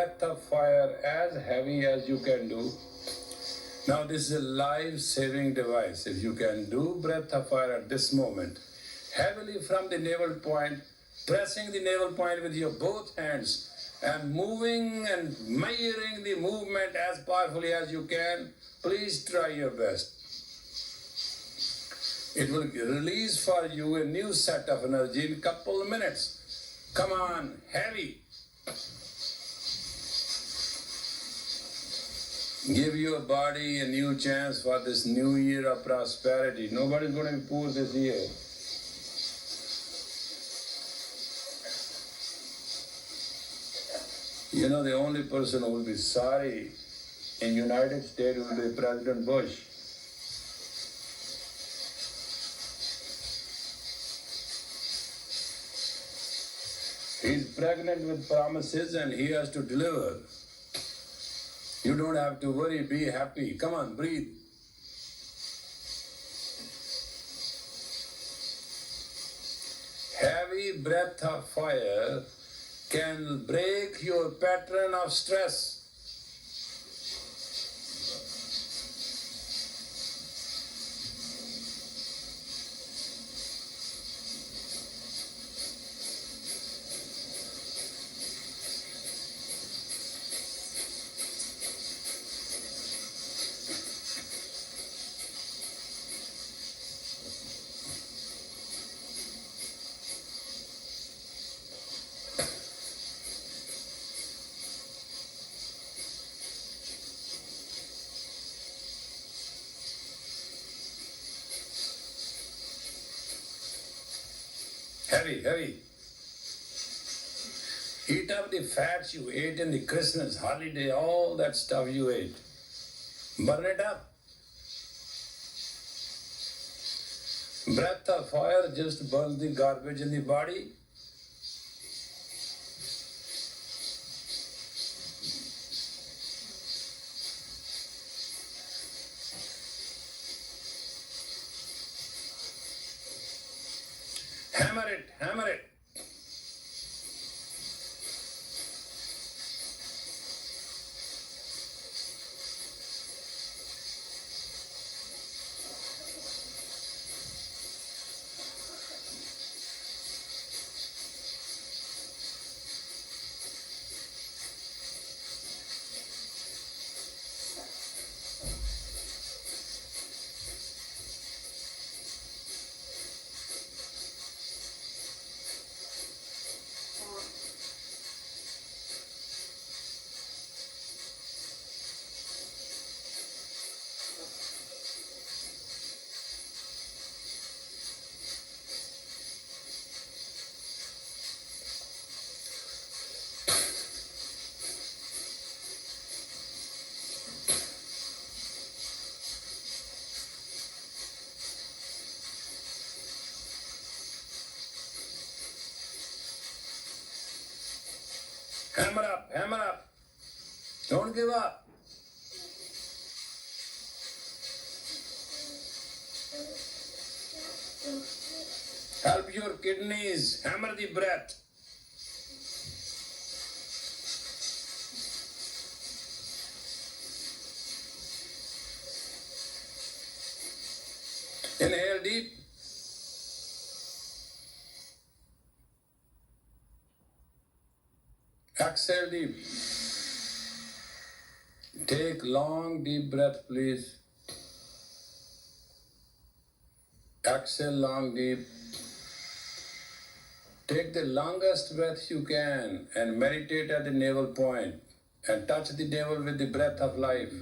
A: breath of fire as heavy as you can do. Now this is a life-saving device. If you can do breath of fire at this moment, heavily from the navel point, pressing the navel point with your both hands and moving and measuring the movement as powerfully as you can, please try your best. It will release for you a new set of energy in a couple of minutes. Come on, heavy. Give your body a new chance for this new year of prosperity. Nobody's going to be poor this year. You know, the only person who will be sorry in United States will be President Bush. He's pregnant with promises and he has to deliver. You don't have to worry, be happy. Come on, breathe. Heavy breath of fire can break your pattern of stress. Heavy, heavy. Eat up the fats you ate in the Christmas holiday, all that stuff you ate. Burn it up. Breath of fire just burns the garbage in the body. Hammer it, hammer it. Hammer up, hammer up. Don't give up. Help your kidneys, hammer the breath. Inhale deep. Exhale deep. Take long deep breath, please. Exhale long deep. Take the longest breath you can and meditate at the navel point and touch the navel with the breath of life.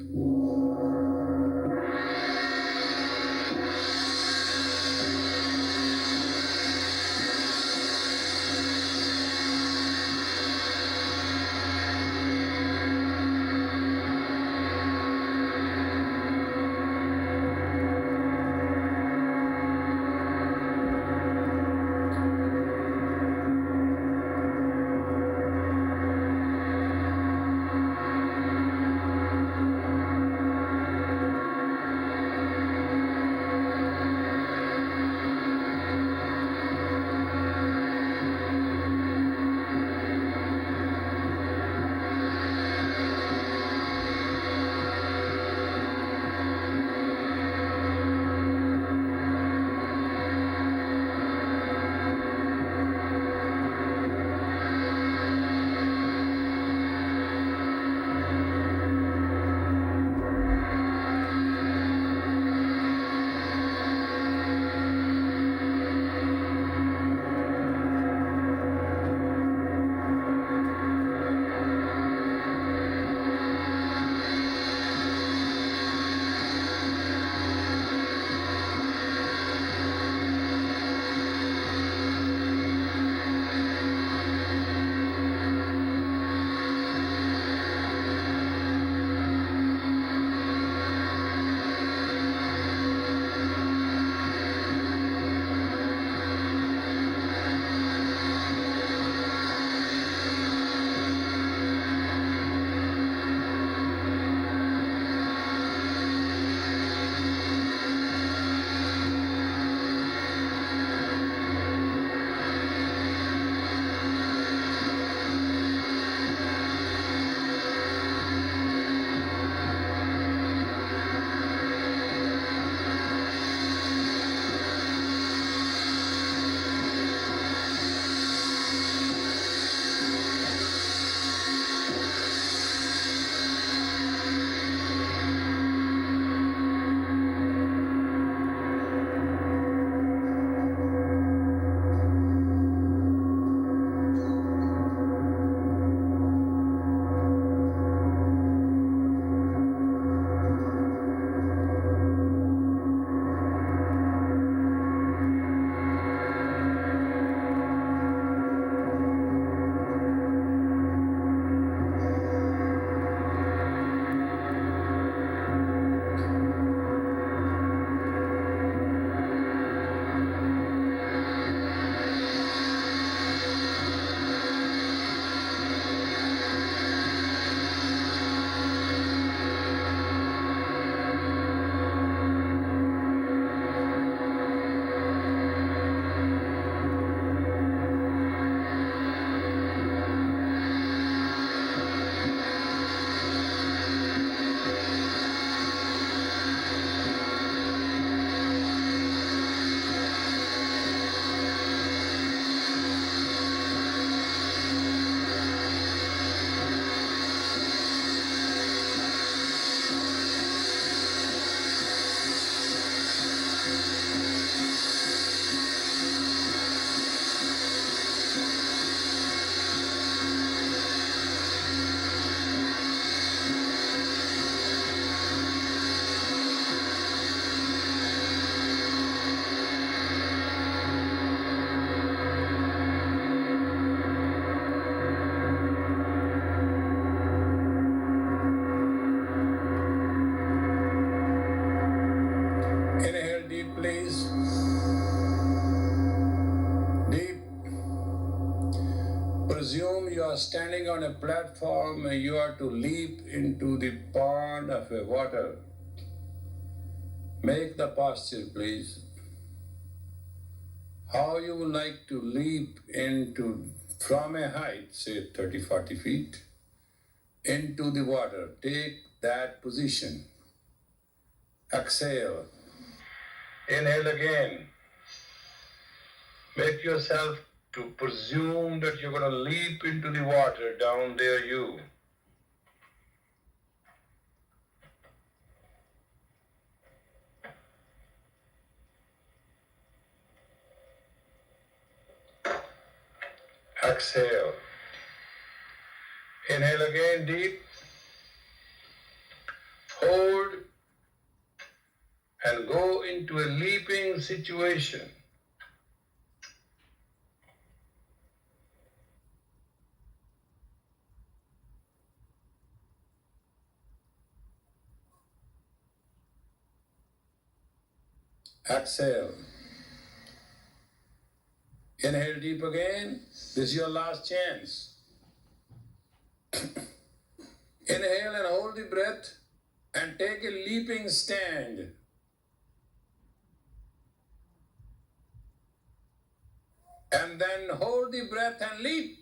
A: Presume you are standing on a platform and you are to leap into the pond of a water. Make the posture, please. How you would like to leap into, from a height, say 30, 40 feet, into the water. Take that position. Exhale. Inhale again. Make yourself to presume that you're going to leap into the water. Down there you. Exhale. Inhale again deep. Hold and go into a leaping situation. Exhale. Inhale deep again. This is your last chance. Inhale and hold the breath and take a leaping stand. And then hold the breath and leap.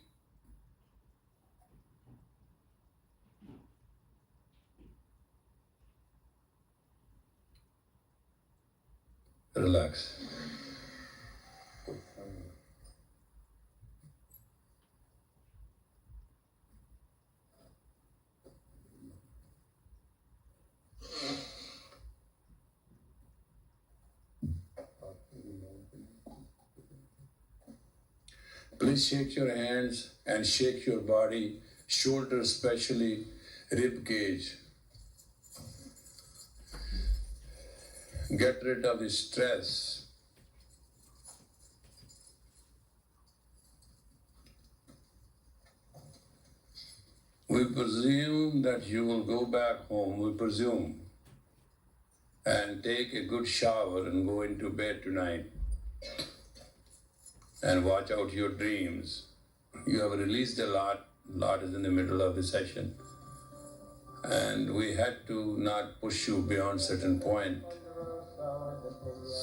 A: Relax. Please shake your hands and shake your body, shoulders especially, rib cage. Get rid of the stress. We presume that you will go back home, we presume, and take a good shower and go into bed tonight and watch out your dreams. You have released a lot is in the middle of the session, and we had to not push you beyond certain point.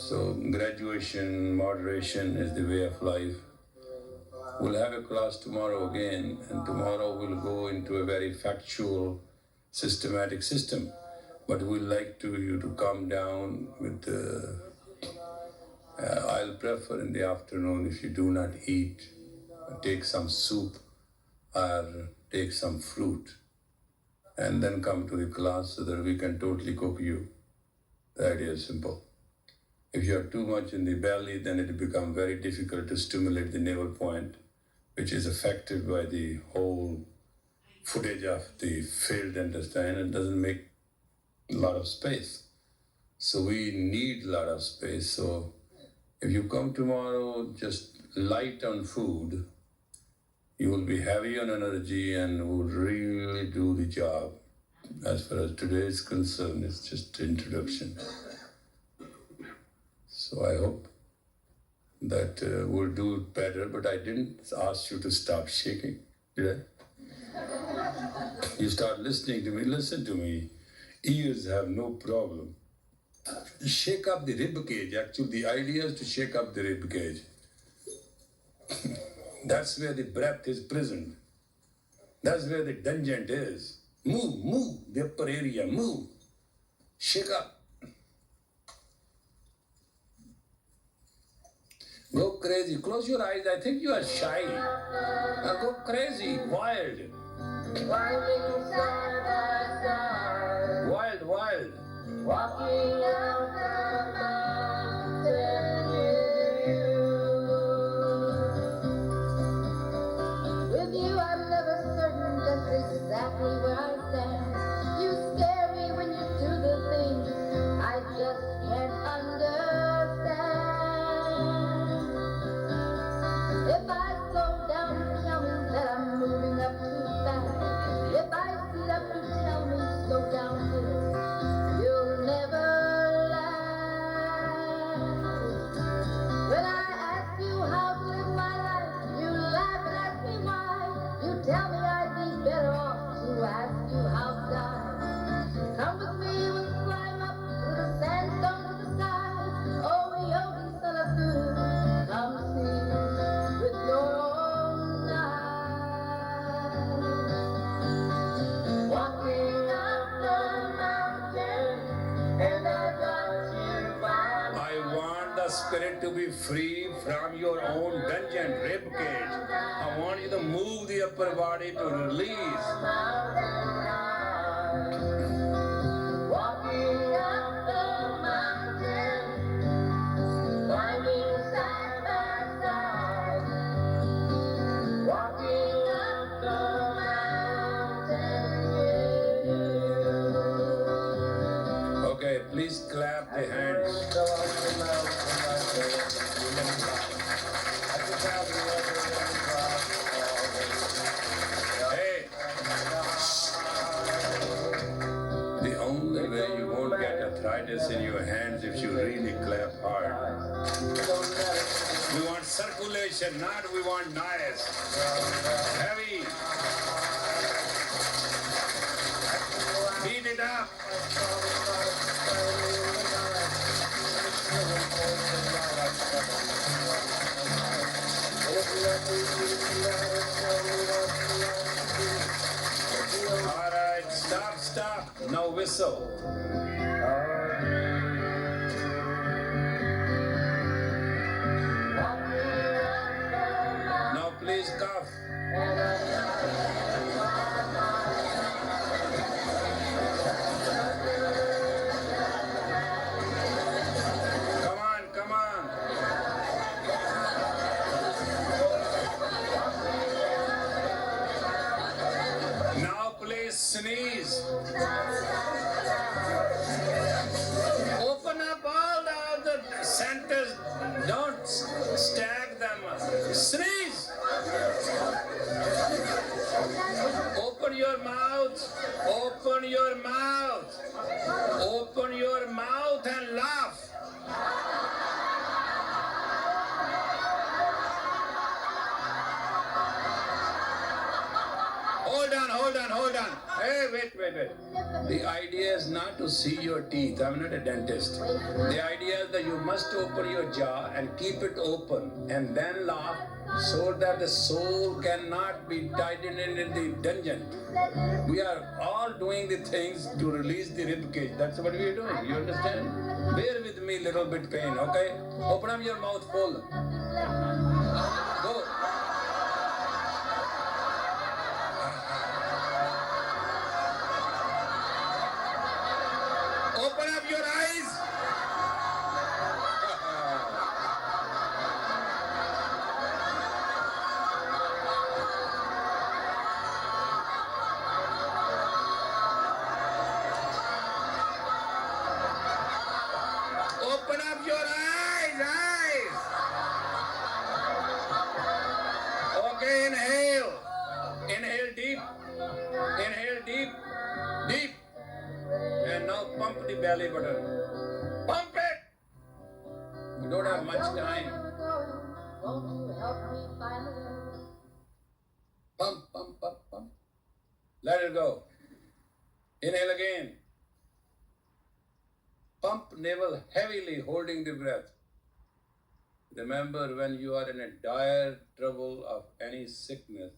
A: So graduation, moderation is the way of life. We'll have a class tomorrow again, and tomorrow we'll go into a very factual, systematic system. But we'd like you to come down with I'll prefer in the afternoon, if you do not eat, take some soup or take some fruit and then come to the class so that we can totally cook you. The idea is simple. If you are too much in the belly, then it will become very difficult to stimulate the navel point, which is affected by the whole footage of the failed intestine and doesn't make a lot of space. So we need a lot of space. So if you come tomorrow just light on food, you will be heavy on energy and will really do the job. As far as today is concerned, it's just introduction. So I hope that we'll do better, but I didn't ask you to stop shaking, did I? You start listening to me, listen to me. Ears have no problem. Shake up the rib cage. Actually, the idea is to shake up the rib cage. That's where the breath is present. That's where the dungeon is. Move, the upper area, move. Shake up. Go crazy. Close your eyes. I think you are shy. Now go crazy, wild. Wild.
B: Walking out the mountain with you, I'm never certain just exactly where I stand. You scare me when you do the things I just can't understand. If I slow down, you tell me that I'm moving up too fast. If I speed up, you tell me slow down, please. You'll never
A: the spirit to be free from your own dungeon, rib cage. I want you to move the upper body to release.
B: Walking up the mountain, climbing side by side. Walking up the mountain with you.
A: Okay, please clap the hands. Hey, the only way you won't get arthritis in your hands if you really clap hard. We want circulation, not we want noise. Heavy. Beat it up. All right, stop. No whistle. Now please cough. Come on. Now please sneeze. Open up all the centers. Don't stack them. Sneeze. Open your mouth. Open your mouth. Open your mouth and laugh. Hold on. Hey, wait. The idea is not to see your teeth. I'm not a dentist. The idea is that you must open your jaw and keep it open and then laugh so that the soul cannot be tightened in the dungeon. We are all doing the things to release the rib cage. That's what we are doing. You understand? Bear with me, little bit pain, okay? Open up your mouth full. Go. Open up your eyes. Open up your eyes. Okay, inhale. Inhale deep. And now pump the belly button. Pump it! You don't have much time.
B: Won't you help me find the way?
A: Pump. Let it go. Inhale again. Pump navel heavily, holding the breath. Remember, when you are in a dire trouble of any sickness,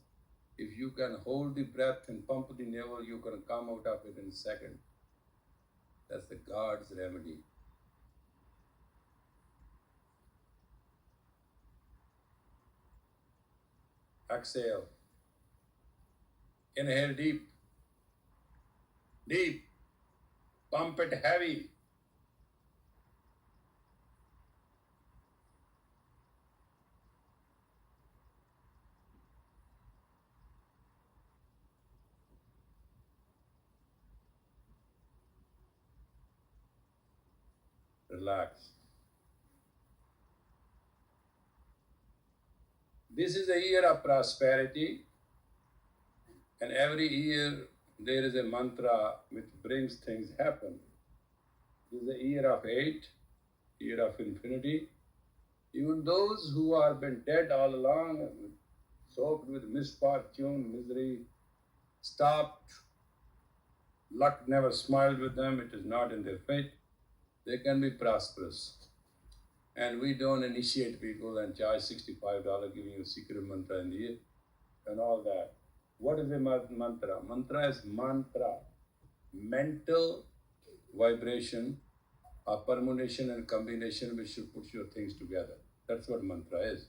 A: if you can hold the breath and pump the navel, you can come out of it in a second. That's the God's remedy. Exhale. Inhale deep. Pump it heavy. Relax. This is a year of prosperity, and every year there is a mantra which brings things happen. This is a year of 8, year of infinity. Even those who have been dead all along, soaked with misfortune, misery, stopped, luck never smiled with them, it is not in their fate, they can be prosperous. And we don't initiate people and charge $65 giving you a secret mantra in the year and all that. What is a mantra? Mantra is mantra, mental vibration a permutation and combination which should put your things together. That's what mantra is.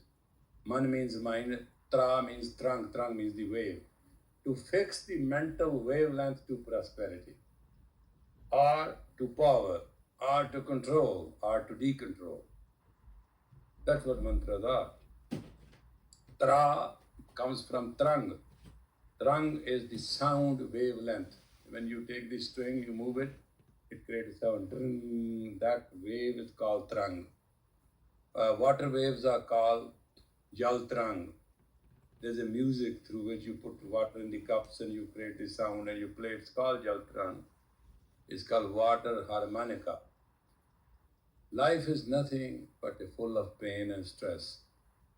A: Man means mind, tra means trunk, trunk means the wave. To fix the mental wavelength to prosperity, or to power, or to control, or to decontrol. That's what mantras are. Tra comes from trang. Trang is the sound wavelength. When you take the string, you move it, it creates a sound. That wave is called trang. Water waves are called jal trang. There's a music through which you put water in the cups and you create the sound and you play. It's called jal trang. It's called water harmonica. Life is nothing but full of pain and stress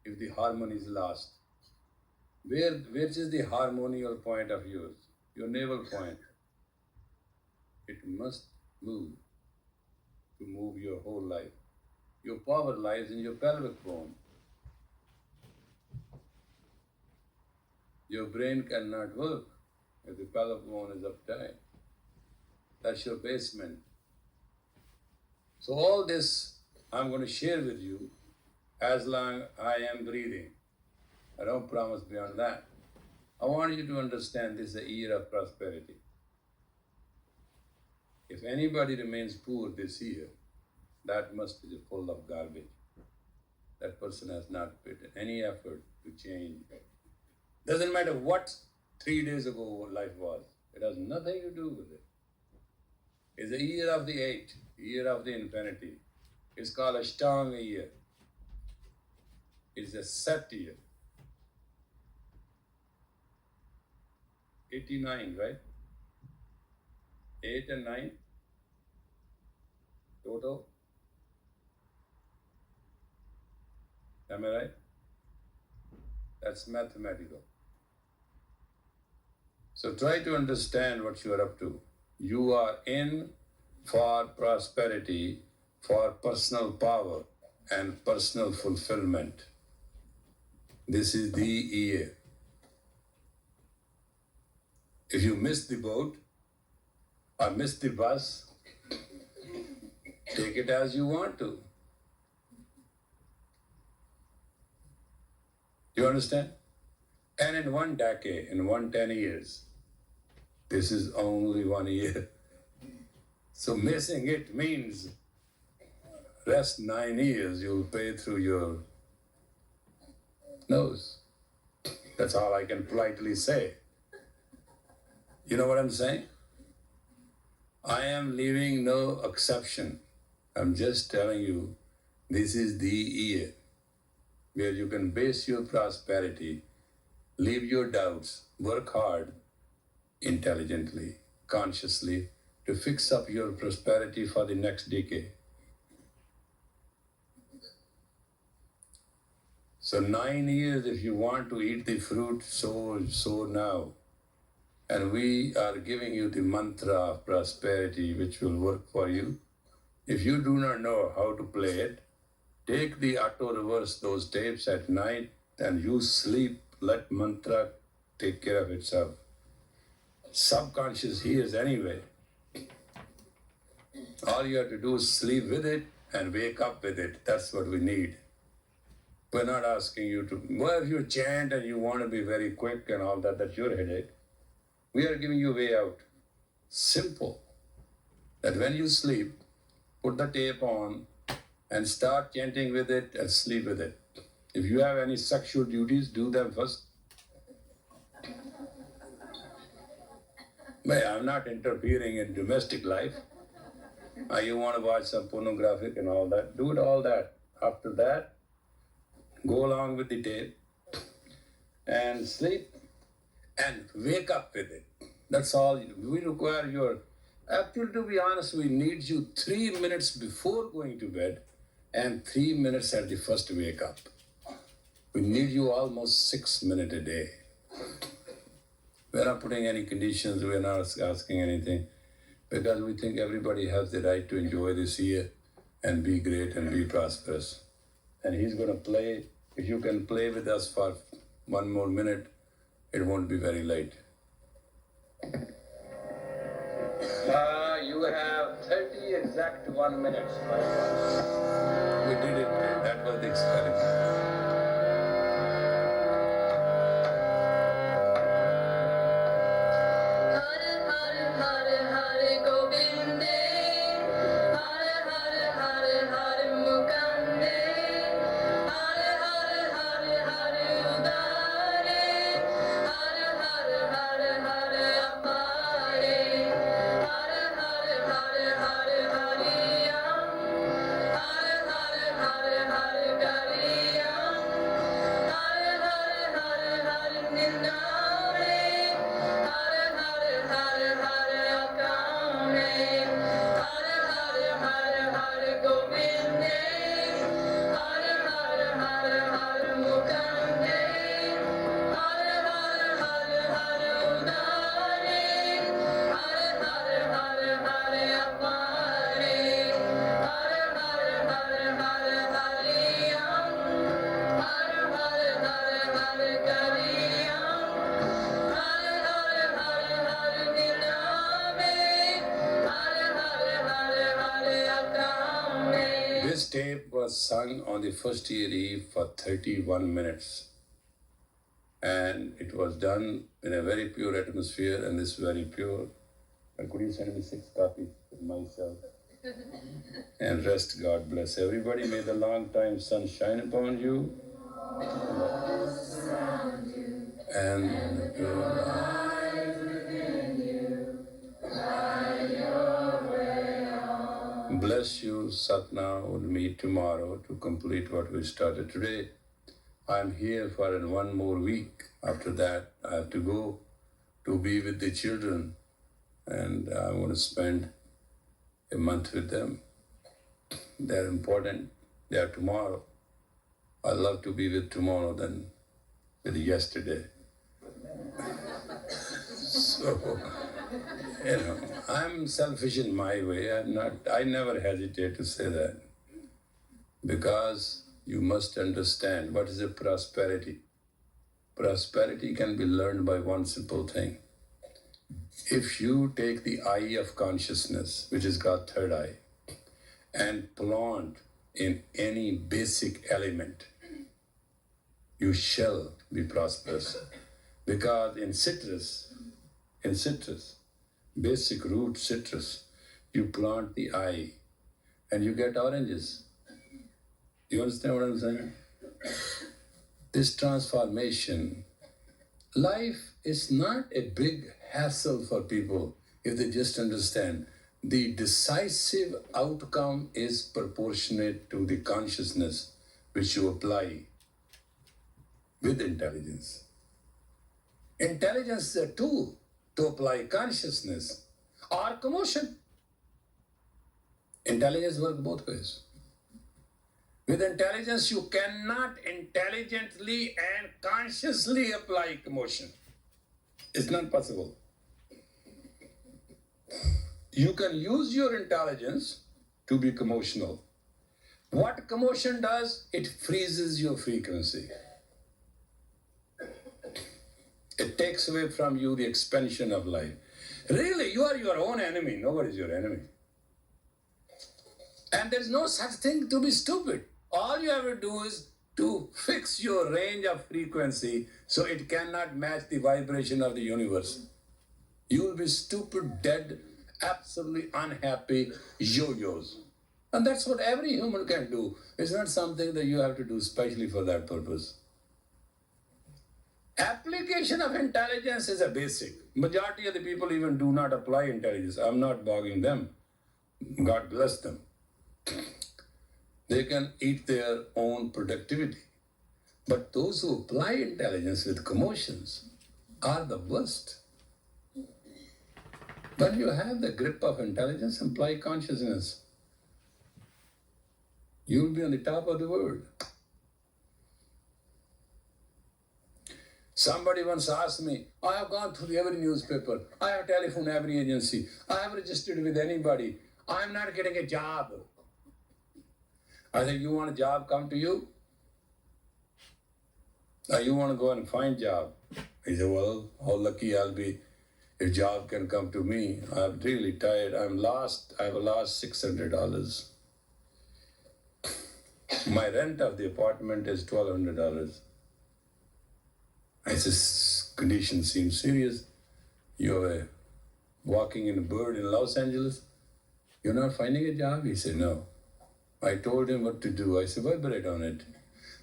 A: if the harmony is lost. Which is the harmonial point of yours? Your navel point. It must move to move your whole life. Your power lies in your pelvic bone. Your brain cannot work if the pelvic bone is uptight. That's your basement. So all this I'm going to share with you as long I am breathing. I don't promise beyond that. I want you to understand this is the year of prosperity. If anybody remains poor this year, that must be full of garbage. That person has not put any effort to change. Doesn't matter what 3 days ago life was. It has nothing to do with it. It's the year of the 8, year of the infinity. It's called Ashtanga year. It's a set year. 89, right? 8 and 9 total. Am I right? That's mathematical. So try to understand what you are up to. You are in for prosperity, for personal power and personal fulfillment. This is the year. If you miss the boat or miss the bus, take it as you want to. You understand? And in one decade, in 110 years, this is only 1 year. So missing it means rest 9 years you'll pay through your nose. That's all I can politely say. You know what I'm saying? I am leaving no exception. I'm just telling you, this is the year where you can base your prosperity, leave your doubts, work hard, intelligently, consciously, to fix up your prosperity for the next decade. So 9 years, if you want to eat the fruit, sow now. And we are giving you the mantra of prosperity which will work for you. If you do not know how to play it, take the auto reverse those tapes at night and you sleep, let mantra take care of itself. Subconscious hears anyway. All you have to do is sleep with it and wake up with it. That's what we need. We're not asking you to, well, if you chant and you want to be very quick and all that, that's your headache. We are giving you a way out. Simple. That when you sleep, put the tape on and start chanting with it and sleep with it. If you have any sexual duties, do them first. But I'm not interfering in domestic life. You want to watch some pornographic and all that, do it all that. After that, go along with the tape and sleep and wake up with it. That's all. We require your, actually to be honest, we need you 3 minutes before going to bed and 3 minutes at the first wake up. We need you almost 6 minutes a day. We're not putting any conditions, we're not asking anything, because we think everybody has the right to enjoy this year and be great and be prosperous. And he's going to play, if you can play with us for 1 more minute, it won't be very late. You You have 30 exact 1 minutes, my friend. We did it. That was the experiment. This tape was sung on the first year eve for 31 minutes. And it was done in a very pure atmosphere, and this very pure. And could you send me 6 copies for myself? And rest, God bless everybody. May the long time sun shine upon you. And bless you, Satna. We'll meet tomorrow to complete what we started today. I'm here for 1 more week. After that, I have to go to be with the children, and I want to spend a month with them. They're important. They are tomorrow. I love to be with tomorrow than with yesterday. So, I'm selfish in my way. I never hesitate to say that. Because you must understand what is a prosperity. Prosperity can be learned by one simple thing. If you take the eye of consciousness, which is called third eye, and plant in any basic element, you shall be prosperous. Because in citrus, basic root citrus, you plant the eye and you get oranges. You understand what I'm saying? This transformation, life is not a big hassle for people if they just understand. The decisive outcome is proportionate to the consciousness which you apply with intelligence. Intelligence is a tool to apply consciousness or commotion. Intelligence works both ways. With intelligence, you cannot intelligently and consciously apply commotion. It's not possible. You can use your intelligence to be commotional. What commotion does, it freezes your frequency. It takes away from you the expansion of life. Really, you are your own enemy. Nobody is your enemy. And there's no such thing to be stupid. All you have to do is to fix your range of frequency so it cannot match the vibration of the universe. You will be stupid, dead, absolutely unhappy yo-yos. And that's what every human can do. It's not something that you have to do specially for that purpose. Application of intelligence is a basic. Majority of the people even do not apply intelligence. I'm not bogging them. God bless them. They can eat their own productivity. But those who apply intelligence with commotions are the worst. When you have the grip of intelligence, apply consciousness, you'll be on the top of the world. Somebody once asked me, I have gone through every newspaper, I have telephoned every agency, I have registered with anybody, I'm not getting a job. I said, you want a job come to you? Or you want to go and find a job? He said, well, how lucky I'll be if job can come to me. I'm really tired. I have lost $600. My rent of the apartment is $1,200. I said, condition seems serious. You're walking in a bird in Los Angeles. You're not finding a job? He said, no. I told him what to do. I said, vibrate on it.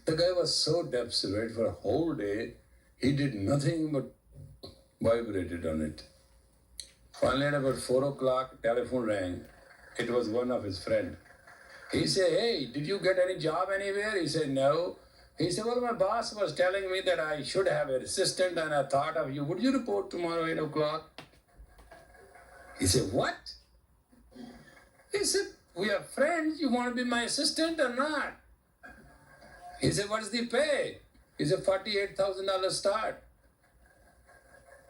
A: The guy was so desperate for a whole day. He did nothing but vibrated on it. Finally, at about 4 o'clock, telephone rang. It was one of his friends. He said, hey, did you get any job anywhere? He said, no. He said, well, my boss was telling me that I should have an assistant and I thought of you. Would you report tomorrow 8 o'clock? He said, what? He said, we are friends. You want to be my assistant or not? He said, what's the pay? He said, $48,000 start.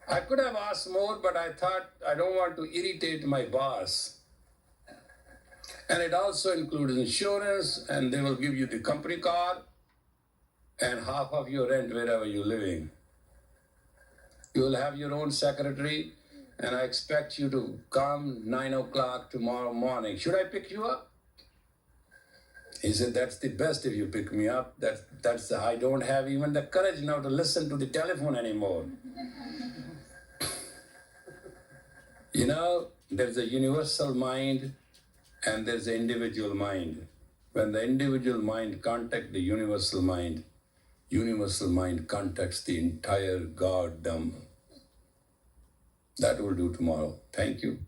A: I could have asked more, but I thought I don't want to irritate my boss. And it also includes insurance, and they will give you the company car and half of your rent wherever you're living. You will have your own secretary, and I expect you to come 9 o'clock tomorrow morning. Should I pick you up? He said, that's the best if you pick me up. I don't have even the courage now to listen to the telephone anymore. You know, there's a universal mind and there's an individual mind. When the individual mind contacts the universal mind contacts the entire goddom. That will do tomorrow. Thank you.